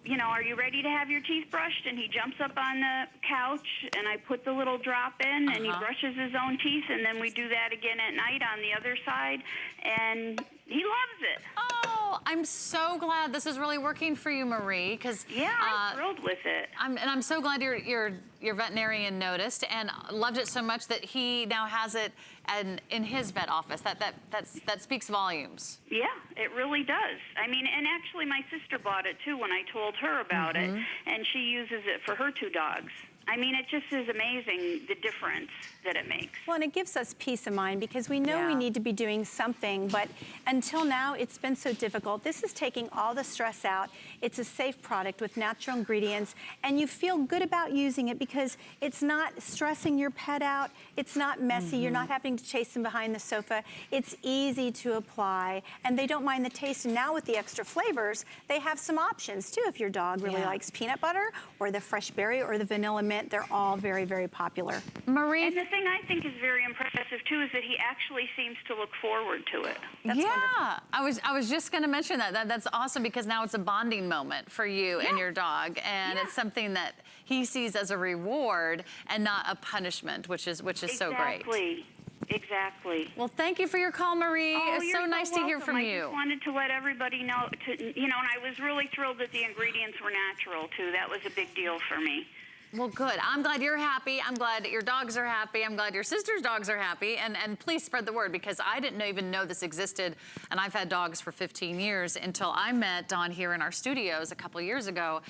S7: you know, are you ready to have your teeth brushed? And he jumps up on the couch, and I put the little drop in, and he brushes his own teeth, and then we do that again at night on the other side, and he loves it.
S1: Oh, I'm so glad this is really working for you, Marie, because
S7: I'm thrilled with it.
S1: I'm so glad your veterinarian noticed and loved it so much that he now has it in his vet office. That speaks volumes.
S7: Yeah, it really does. I mean, and actually my sister bought it too when I told her about it, and she uses it for her 2 dogs. I mean, it just is amazing the difference that it makes.
S6: Well, and it gives us peace of mind, because we know we need to be doing something, but until now it's been so difficult. This is taking all the stress out. It's a safe product with natural ingredients, and you feel good about using it because it's not stressing your pet out. It's not messy. You're not having to chase them behind the sofa. It's easy to apply, and they don't mind the taste. And now with the extra flavors, they have some options too. If your dog really likes peanut butter or the fresh berry or the vanilla mint, they're all very, very popular.
S1: Marie?
S7: And the thing I think is very impressive too is that he actually seems to look forward to it.
S6: That's wonderful.
S1: I was just going to mention that. That's awesome, because now it's a bonding moment for you and your dog, and it's something that he sees as a reward and not a punishment, which is so great.
S7: Exactly.
S1: Well, thank you for your call, Marie.
S7: Oh,
S1: It's so nice to hear from you.
S7: I just wanted to let everybody know, you know, and I was really thrilled that the ingredients were natural too. That was a big deal for me.
S1: Well, good. I'm glad you're happy. I'm glad that your dogs are happy. I'm glad your sister's dogs are happy. And please spread the word, because I didn't even know this existed. And I've had dogs for 15 years until I met Dawn here in our studios a couple of years ago.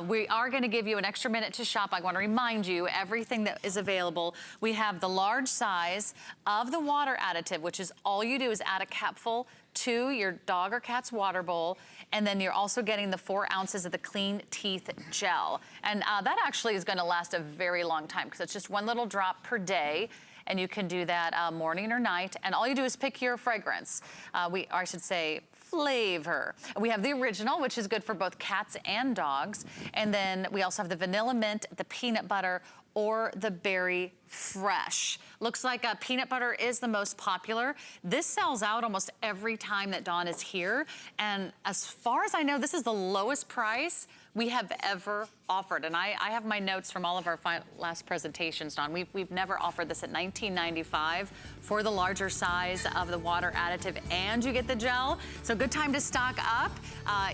S1: We are going to give you an extra minute to shop. I want to remind you everything that is available. We have the large size of the water additive, which is all you do is add a capful to your dog or cat's water bowl, and then you're also getting the 4 ounces of the clean teeth gel. And that actually is going to last a very long time, because it's just 1 little drop per day, and you can do that morning or night. And all you do is pick your fragrance. I should say flavor. We have the original, which is good for both cats and dogs. And then we also have the vanilla mint, the peanut butter, or the berry fresh. Looks like peanut butter is the most popular. This sells out almost every time that Dawn is here. And as far as I know, this is the lowest price we have ever offered. And I have my notes from all of our last presentations, Dawn. We've never offered this at $19.95 for the larger size of the water additive, and you get the gel. So good time to stock up.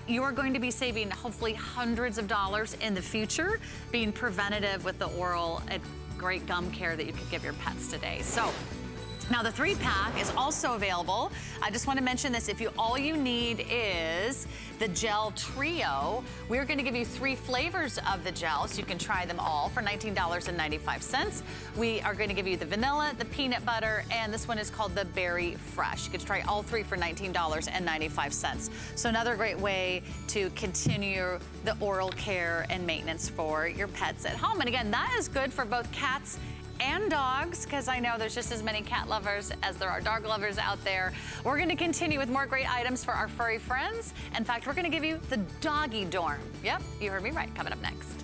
S1: You are going to be saving hopefully hundreds of dollars in the future, being preventative with the oral and great gum care that you could give your pets today. So now the 3-pack is also available. I just want to mention this. If all you need is the gel trio, we're going to give you 3 flavors of the gel, so you can try them all for $19.95. We are going to give you the vanilla, the peanut butter, and this one is called the berry fresh. You can try all 3 for $19.95. So another great way to continue the oral care and maintenance for your pets at home. And again, that is good for both cats and dogs, because I know there's just as many cat lovers as there are dog lovers out there. We're going to continue with more great items for our furry friends. In fact, we're going to give you the Doggie Dorm. Yep, you heard me right. Coming up next.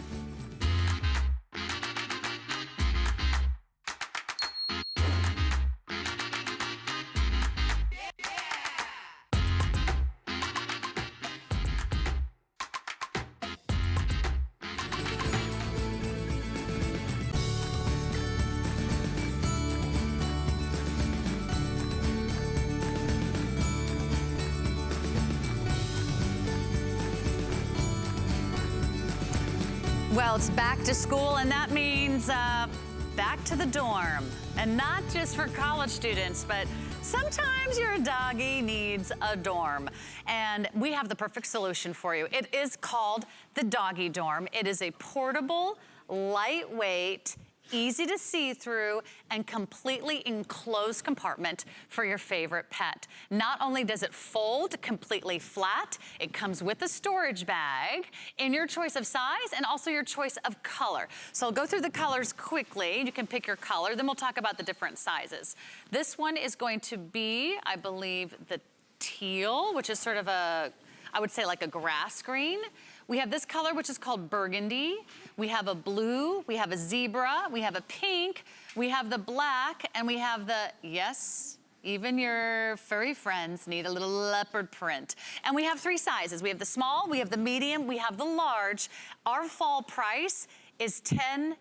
S1: Well, it's back to school, and that means back to the dorm. And not just for college students, but sometimes your doggy needs a dorm. And we have the perfect solution for you. It is called the Doggie Dorm. It is a portable, lightweight, easy to see through, and completely enclosed compartment for your favorite pet. Not only does it fold completely flat, it comes with a storage bag in your choice of size and also your choice of color. So I'll go through the colors quickly. You can pick your color, then we'll talk about the different sizes. This one is going to be, I believe, the teal, which is sort of a, I would say like a grass green. We have this color, which is called burgundy. We have a blue, we have a zebra, we have a pink, we have the black, and we have the, yes, even your furry friends need a little leopard print. And we have 3 sizes. We have the small, we have the medium, we have the large. Our fall price is $10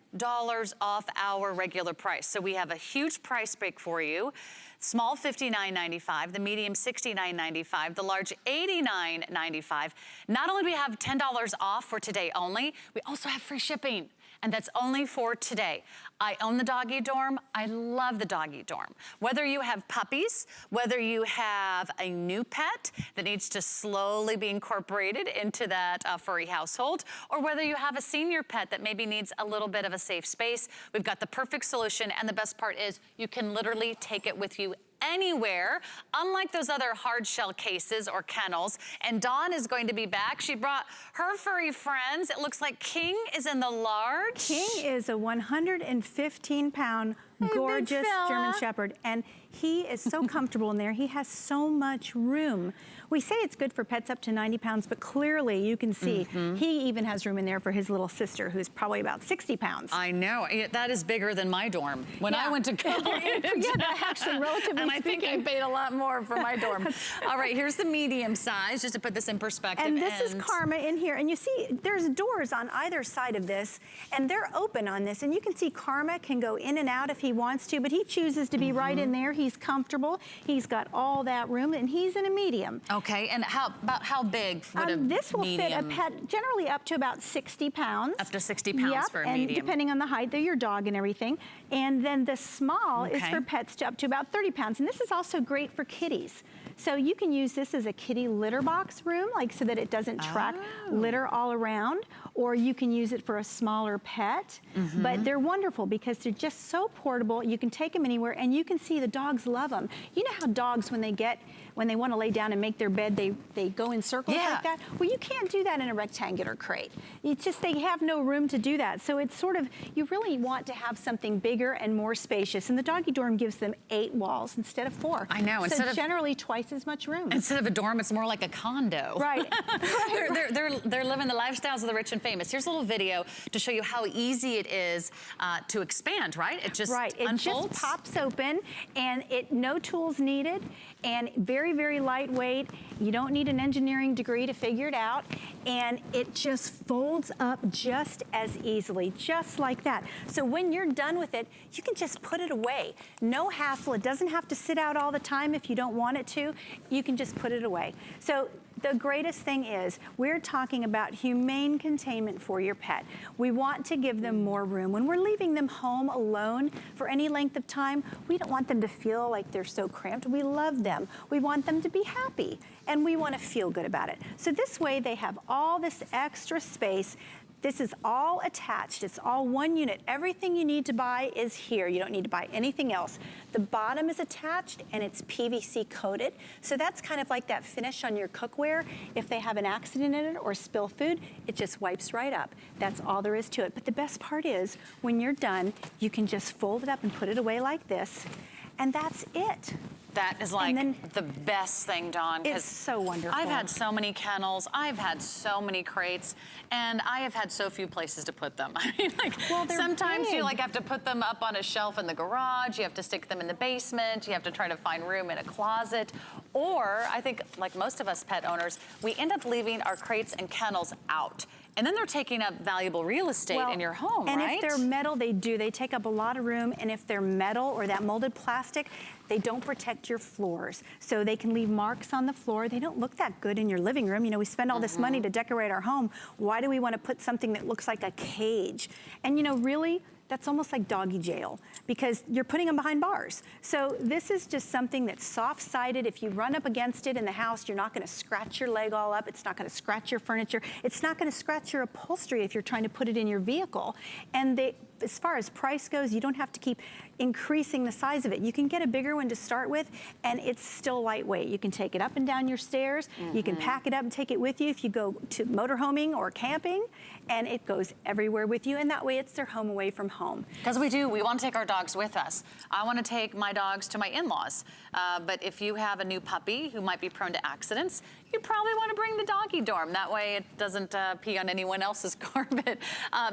S1: off our regular price. So we have a huge price break for you. Small $59.95, the medium $69.95, the large $89.95. Not only do we have $10 off for today only, we also have free shipping. And that's only for today. I own the Doggie Dorm. I love the Doggie Dorm. Whether you have puppies, whether you have a new pet that needs to slowly be incorporated into that furry household, or whether you have a senior pet that maybe needs a little bit of a safe space, we've got the perfect solution. And the best part is you can literally take it with you anywhere, unlike those other hard shell cases or kennels. And Dawn is going to be back. She brought her furry friends. It looks like King is in the large.
S6: King is a 115-pound gorgeous German Shepherd, and he is so comfortable in there. He has so much room. We say it's good for pets up to 90 pounds, but clearly you can see he even has room in there for his little sister, who's probably about 60 pounds.
S1: I know. That is bigger than my dorm. When I went to college.
S6: Actually, relatively
S1: and I think I paid a lot more for my dorm. All right, here's the medium size, just to put this in perspective.
S6: And this is Karma in here. And you see, there's doors on either side of this, and they're open on this. And you can see Karma can go in and out if he wants to, but he chooses to be right in there. He's comfortable. He's got all that room, and he's in a medium.
S1: Okay, and about how big would a
S6: this will
S1: medium?
S6: fit a pet generally up to about 60 pounds.
S1: Up to 60 pounds for a
S6: and
S1: medium.
S6: Depending on the height of your dog and everything. And then the small is for pets to up to about 30 pounds. And this is also great for kitties. So you can use this as a kitty litter box room, like so that it doesn't track litter all around, or you can use it for a smaller pet. But they're wonderful because they're just so portable. You can take them anywhere, and you can see the dogs love them. You know how dogs, when they want to lay down and make their bed, they go in circles like that? Well, you can't do that in a rectangular crate. It's just they have no room to do that. So it's sort of, you really want to have something bigger and more spacious. And the Doggie Dorm gives them 8 walls instead of 4.
S1: I know.
S6: So generally twice as much room.
S1: Instead of a dorm, it's more like a condo.
S6: Right.
S1: They're living the lifestyles of the rich and famous. Here's a little video to show you how easy it is to expand, right? It just unfolds.
S6: It just pops open, and no tools needed, and very, very lightweight. You don't need an engineering degree to figure it out, and it just folds up just as easily, just like that. So when you're done with it, you can just put it away. No hassle. It doesn't have to sit out all the time if you don't want it to. You can just put it away. So the greatest thing is we're talking about humane containment for your pet. We want to give them more room. When we're leaving them home alone for any length of time, we don't want them to feel like they're so cramped. We love them. We want them to be happy, and we want to feel good about it. So this way they have all this extra space. This is all attached. It's all one unit. Everything you need to buy is here. You don't need to buy anything else. The bottom is attached, and it's PVC coated. So that's kind of like that finish on your cookware. If they have an accident in it or spill food, it just wipes right up. That's all there is to it. But the best part is when you're done, you can just fold it up and put it away like this, and that's it.
S1: That is like the best thing, Dawn.
S6: It's so wonderful.
S1: I've had so many kennels, I've had so many crates, and I have had so few places to put them. I mean, like, sometimes you have to put them up on a shelf in the garage, you have to stick them in the basement, you have to try to find room in a closet, or I think, like most of us pet owners, we end up leaving our crates and kennels out. And then they're taking up valuable real estate in your home,
S6: and
S1: right?
S6: if they're metal, they take up a lot of room. And if they're metal or that molded plastic, they don't protect your floors. So they can leave marks on the floor. They don't look that good in your living room. You know, we spend all this money to decorate our home. Why do we want to put something that looks like a cage? And you know, really, that's almost like doggy jail because you're putting them behind bars. So this is just something that's soft-sided. If you run up against it in the house, you're not gonna scratch your leg all up. It's not gonna scratch your furniture. It's not gonna scratch your upholstery if you're trying to put it in your vehicle. And as far as price goes, you don't have to keep increasing the size of it. You can get a bigger one to start with, and it's still lightweight. You can take it up and down your stairs. You can pack it up and take it with you if you go to motorhoming or camping, and it goes everywhere with you, and that way it's their home away from home.
S1: Because we want to take our dogs with us. I want to take my dogs to my in-laws, but if you have a new puppy who might be prone to accidents, you probably want to bring the doggy dorm. That way it doesn't pee on anyone else's carpet.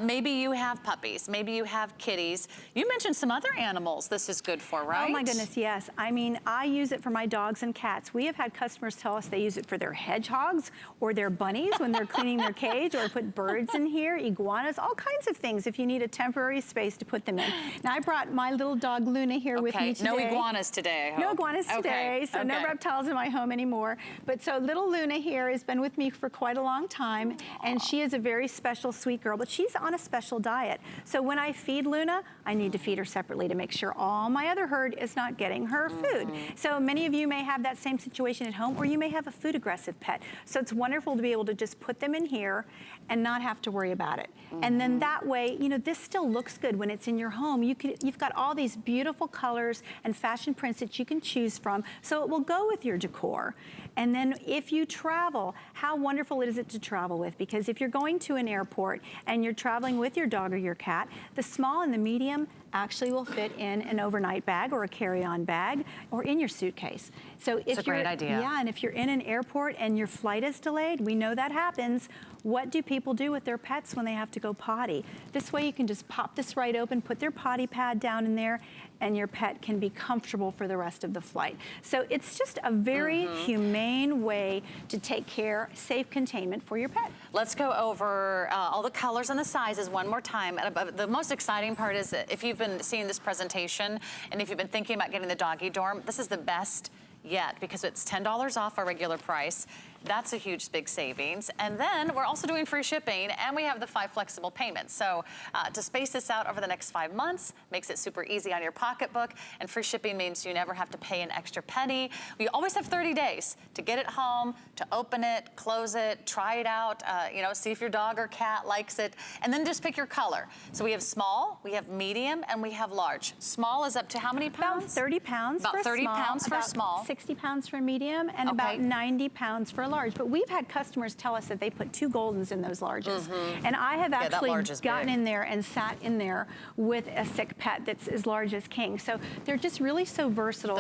S1: Maybe you have puppies. Maybe you have kitties. You mentioned some other animals this is good for, right?
S6: Oh my goodness, yes. I mean, I use it for my dogs and cats. We have had customers tell us they use it for their hedgehogs or their bunnies when they're cleaning their cage, or put birds in here, iguanas, all kinds of things if you need a temporary space to put them in. Now, I brought my little dog Luna here with me today.
S1: No iguanas today, I hope.
S6: No iguanas today, so no reptiles in my home anymore. But so little Luna here has been with me for quite a long time, and she is a very special, sweet girl, but she's on a special diet. So when I feed Luna, I need to feed her separately to make sure all my other herd is not getting her food. So many of you may have that same situation at home, or you may have a food aggressive pet. So it's wonderful to be able to just put them in here and not have to worry about it. And then that way, you know, this still looks good when it's in your home. You've got all these beautiful colors and fashion prints that you can choose from, so it will go with your decor. And then if you travel, how wonderful is it to travel with? Because if you're going to an airport and you're traveling with your dog or your cat, the small and the medium actually will fit in an overnight bag or a carry-on bag or in your suitcase. So if
S1: it's a great idea.
S6: Yeah, and if you're in an airport and your flight is delayed, we know that happens. What do people do with their pets when they have to go potty? This way you can just pop this right open, put their potty pad down in there, and your pet can be comfortable for the rest of the flight. So it's just a very humane way to take care, safe containment for your pet.
S1: Let's go over all the colors and the sizes one more time. And the most exciting part is that if you've been seeing this presentation and if you've been thinking about getting the doggy dorm, this is the best yet because it's $10 off our regular price. That's a huge, big savings. And then we're also doing free shipping, and we have the 5 flexible payments. So to space this out over the next 5 months makes it super easy on your pocketbook, and free shipping means you never have to pay an extra penny. We always have 30 days to get it home, to open it, close it, try it out, you know, see if your dog or cat likes it, and then just pick your color. So we have small, we have medium, and we have large. Small is up to how many pounds?
S6: About 30 pounds
S1: about
S6: for
S1: 30
S6: small,
S1: pounds for
S6: about
S1: small.
S6: 60 pounds for medium, and about 90 pounds for large. But we've had customers tell us that they put 2 Goldens in those larges. And I have actually gotten in there and sat in there with a sick pet that's as large as king. So they're just really so versatile.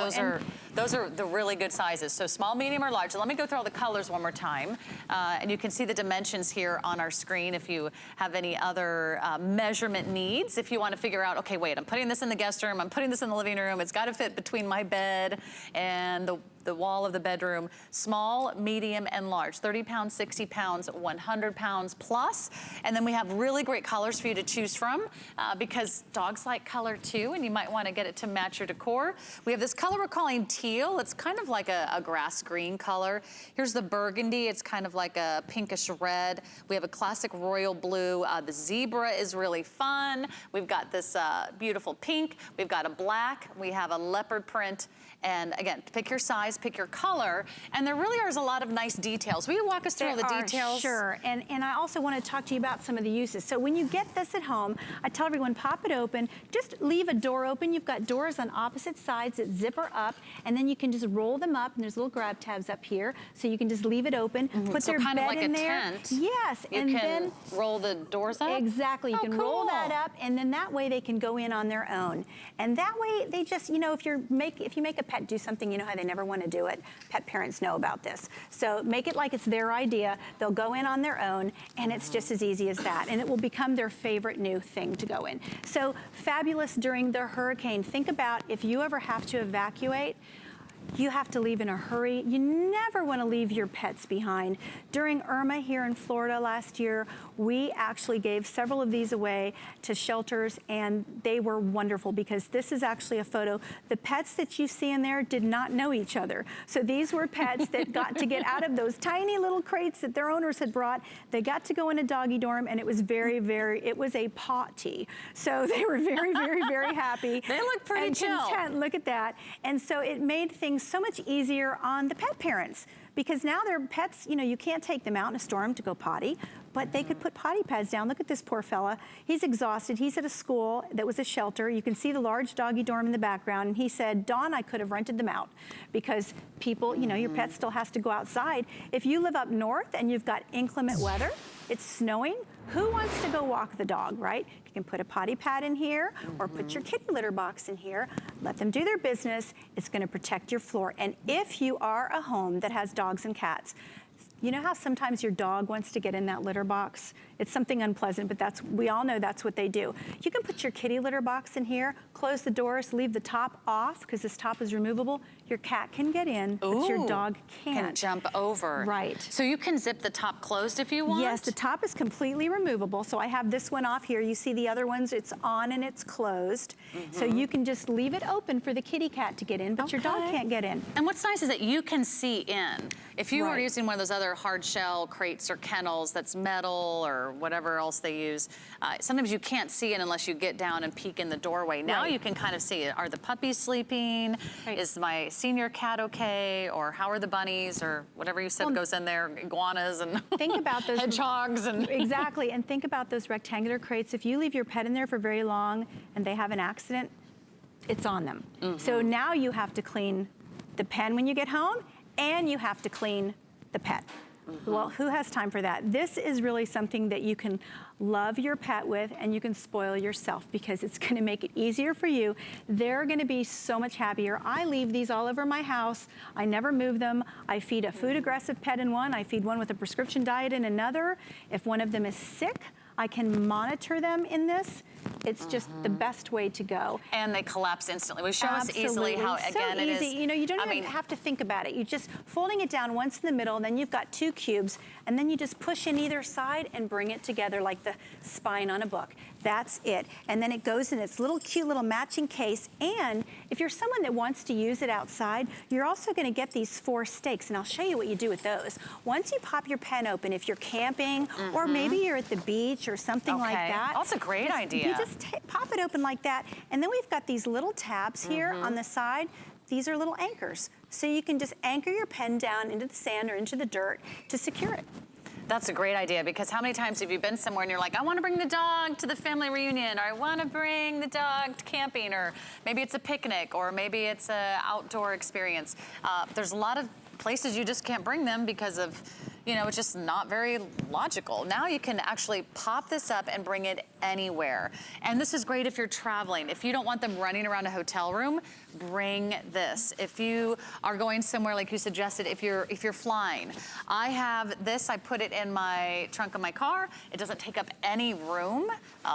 S1: Those are the really good sizes. So small, medium, or large. So let me go through all the colors one more time. And you can see the dimensions here on our screen if you have any other measurement needs. If you want to figure out, okay, wait, I'm putting this in the guest room, I'm putting this in the living room, it's got to fit between my bed and the wall of the bedroom. Small, medium, and large. 30 pounds, 60 pounds, 100 pounds plus. And then we have really great colors for you to choose from because dogs like color too, and you might want to get it to match your decor. We have this color we're calling teal. It's kind of like a grass green color. Here's the burgundy. It's kind of like a pinkish red. We have a classic royal blue. The zebra is really fun. We've got this beautiful pink. We've got a black. We have a leopard print. And again, pick your size, pick your color, and there really are a lot of nice details. Will you walk us through all the details?
S6: Sure, and I also want to talk to you about some of the uses. So when you get this at home, I tell everyone, pop it open, just leave a door open. You've got doors on opposite sides that zipper up, and then you can just roll them up, and there's little grab tabs up here, so you can just leave it open, put their bed
S1: like
S6: in
S1: a
S6: there.
S1: Tent.
S6: Yes,
S1: and then roll the doors up?
S6: Exactly, you can roll that up, and then that way they can go in on their own. And that way they just, you know, if you make a pet do something, you know how they never want to do it. Pet parents know about this. So make it like it's their idea. They'll go in on their own, and it's just as easy as that. And it will become their favorite new thing to go in. So fabulous during the hurricane. Think about if you ever have to evacuate, you have to leave in a hurry. You never want to leave your pets behind. During Irma here in Florida last year, we actually gave several of these away to shelters, and they were wonderful because this is actually a photo. The pets that you see in there did not know each other. So these were pets that got to get out of those tiny little crates that their owners had brought. They got to go in a doggy dorm, and it was it was a potty. So they were very, very, very happy.
S1: They look pretty chill.
S6: Content. Look at that. And so it made things things so much easier on the pet parents, because now their pets, you know, you can't take them out in a storm to go potty, but they could put potty pads down. Look at this poor fella. He's exhausted. He's at a school that was a shelter. You can see the large doggy dorm in the background. And he said, Dawn, I could have rented them out because people, you know, your pet still has to go outside. If you live up north and you've got inclement weather, it's snowing, who wants to go walk the dog, right? You can put a potty pad in here or put your kitty litter box in here. Let them do their business. It's going to protect your floor. And if you are a home that has dogs and cats, you know how sometimes your dog wants to get in that litter box? It's something unpleasant, but we all know that's what they do. You can put your kitty litter box in here, close the doors, leave the top off because this top is removable. Your cat can get in, but your dog can't.
S1: Can jump over.
S6: Right.
S1: So you can zip the top closed if you want?
S6: Yes, the top is completely removable. So I have this one off here. You see the other ones, it's on and it's closed. So you can just leave it open for the kitty cat to get in, but your dog can't get in.
S1: And what's nice is that you can see in. If you were
S6: Right.
S1: using one of those other hard shell crates or kennels that's metal or whatever else they use, sometimes you can't see in unless you get down and peek in the doorway. Now you can kind of see, are the puppies sleeping?
S6: Right.
S1: Is my senior cat okay? Or how are the bunnies or whatever you said goes in there, iguanas and
S6: Think about those
S1: hedgehogs and
S6: exactly, and think about those rectangular crates. If you leave your pet in there for very long and they have an accident, it's on them. So now you have to clean the pen when you get home, and you have to clean the pet. Well, who has time for that? This is really something that you can love your pet with, and you can spoil yourself because it's going to make it easier for you. They're going to be so much happier. I leave these all over my house. I never move them. I feed a food aggressive pet in one. I feed one with a prescription diet in another. If one of them is sick, I can monitor them in this. It's just the best way to go.
S1: And they collapse instantly. Will you show us easily how, again,
S6: so
S1: it
S6: easy.
S1: is?
S6: You know, you don't even have to think about it. You just folding it down once in the middle, and then you've got 2 cubes, and then you just push in either side and bring it together like the spine on a book. That's it. And then it goes in its little cute little matching case. And if you're someone that wants to use it outside, you're also going to get these 4 stakes, and I'll show you what you do with those. Once you pop your pen open, if you're camping or maybe you're at the beach or something like that.
S1: That's a great idea.
S6: You just pop it open like that, and then we've got these little tabs here on the side. These are little anchors. So you can just anchor your pen down into the sand or into the dirt to secure it.
S1: That's a great idea, because how many times have you been somewhere and you're like, I want to bring the dog to the family reunion, or I want to bring the dog to camping, or maybe it's a picnic, or maybe it's an outdoor experience. There's a lot of places you just can't bring them because of, you know, it's just not very logical. Now you can actually pop this up and bring it anywhere. And this is great if you're traveling. If you don't want them running around a hotel room, bring this. If you are going somewhere like you suggested, if you're flying, I have this, I put it in my trunk of my car. It doesn't take up any room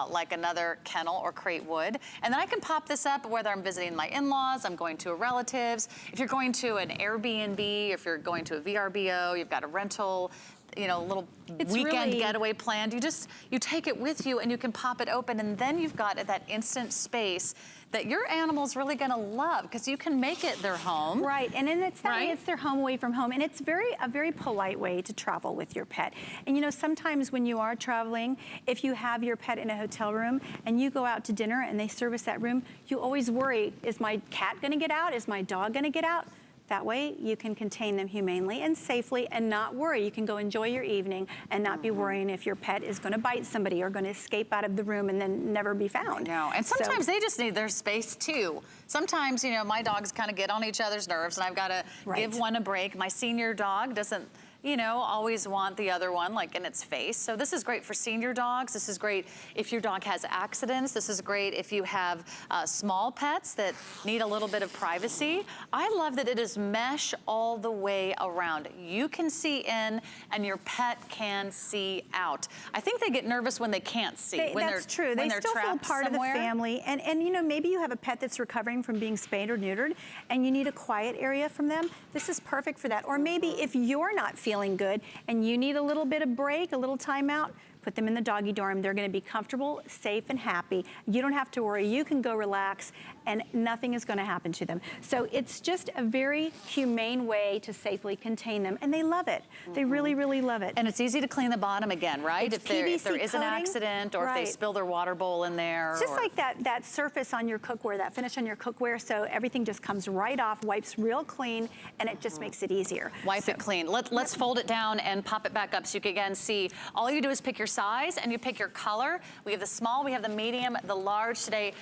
S1: like another kennel or crate would. And then I can pop this up whether I'm visiting my in-laws, I'm going to a relative's. If you're going to an Airbnb, if you're going to a VRBO, you've got a rental, you know, little weekend getaway planned. You take it with you and you can pop it open, and then you've got that instant space that your animal's really gonna love, because you can make it their home.
S6: Right, and then it's that way, it's their home away from home, and it's a very polite way to travel with your pet. And you know, sometimes when you are traveling, if you have your pet in a hotel room and you go out to dinner and they service that room, you always worry, is my cat gonna get out? Is my dog gonna get out? That way you can contain them humanely and safely and not worry. You can go enjoy your evening and not be worrying if your pet is gonna bite somebody or gonna escape out of the room and then never be found.
S1: No, and sometimes they just need their space too. Sometimes, you know, my dogs kind of get on each other's nerves and I've gotta give one a break. My senior dog doesn't, you know, always want the other one like in its face. So this is great for senior dogs. This is great if your dog has accidents. This is great if you have small pets that need a little bit of privacy. I love that it is mesh all the way around. You can see in and your pet can see out. I think they get nervous when they can't see.
S6: That's true. They still feel part of the family. And you know, maybe you have a pet that's recovering from being spayed or neutered and you need a quiet area from them. This is perfect for that. Or maybe if you're not feeling good and you need a little bit of break, a little time out, put them in the doggy dorm. They're gonna be comfortable, safe, and happy. You don't have to worry. You can go relax, and nothing is gonna happen to them. So it's just a very humane way to safely contain them, and they love it. They really, really love it.
S1: And it's easy to clean the bottom again, right?
S6: It's
S1: If there is
S6: PVC
S1: an
S6: coating,
S1: accident, or if they
S6: right.
S1: spill their water bowl in there.
S6: It's just like that surface on your cookware, that finish on your cookware, so everything just comes right off, wipes real clean, and it just makes it easier.
S1: Wipe it clean. Let's fold it down and pop it back up so you can again see. All you do is pick your size and you pick your color. We have the small, we have the medium, the large today.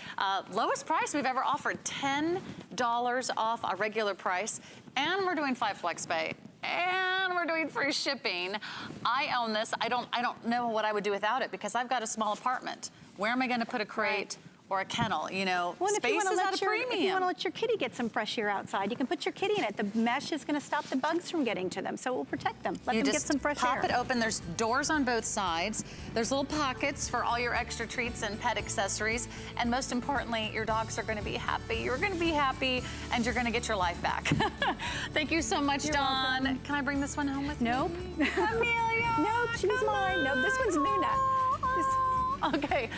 S1: Lowest price we've ever offered, $10 off our regular price. And we're doing 5 flex pay. And we're doing free shipping. I own this. I don't know what I would do without it because I've got a small apartment. Where am I going to put a crate or a kennel? You know,
S6: well,
S1: space is at a premium.
S6: If you want to let your kitty get some fresh air outside, you can put your kitty in it. The mesh is going to stop the bugs from getting to them, so it will protect them. Let them get some fresh air.
S1: Pop it open. There's doors on both sides. There's little pockets for all your extra treats and pet accessories. And most importantly, your dogs are going to be happy. You're going to be happy, and you're going to get your life back. Thank you so much, Dawn.
S6: Welcome.
S1: Can I bring this one home with me?
S6: Nope.
S1: Amelia.
S6: Nope, she's mine. No, this one's Luna.
S1: Okay,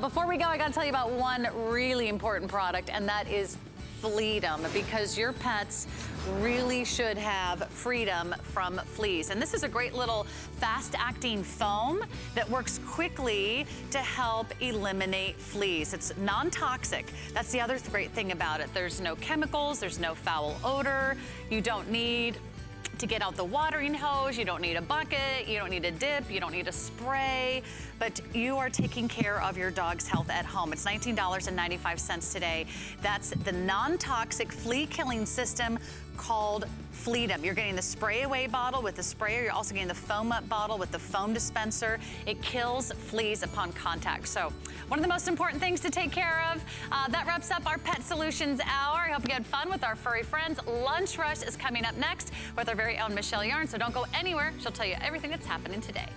S1: before we go, I gotta tell you about one really important product, and that is freedom, because your pets really should have freedom from fleas. And this is a great little fast-acting foam that works quickly to help eliminate fleas. It's non-toxic. That's the other great thing about it. There's no chemicals, there's no foul odor. You don't need to get out the watering hose, you don't need a bucket, you don't need a dip, you don't need a spray, but you are taking care of your dog's health at home. It's $19.95 today. That's the non-toxic flea-killing system called Freedom. You're getting the spray away bottle with the sprayer. You're also getting the foam up bottle with the foam dispenser. It kills fleas upon contact. So one of the most important things to take care of. That wraps up our Pet Solutions Hour. I hope you had fun with our furry friends. Lunch Rush is coming up next with our very own Michelle Yarn. So don't go anywhere. She'll tell you everything that's happening today.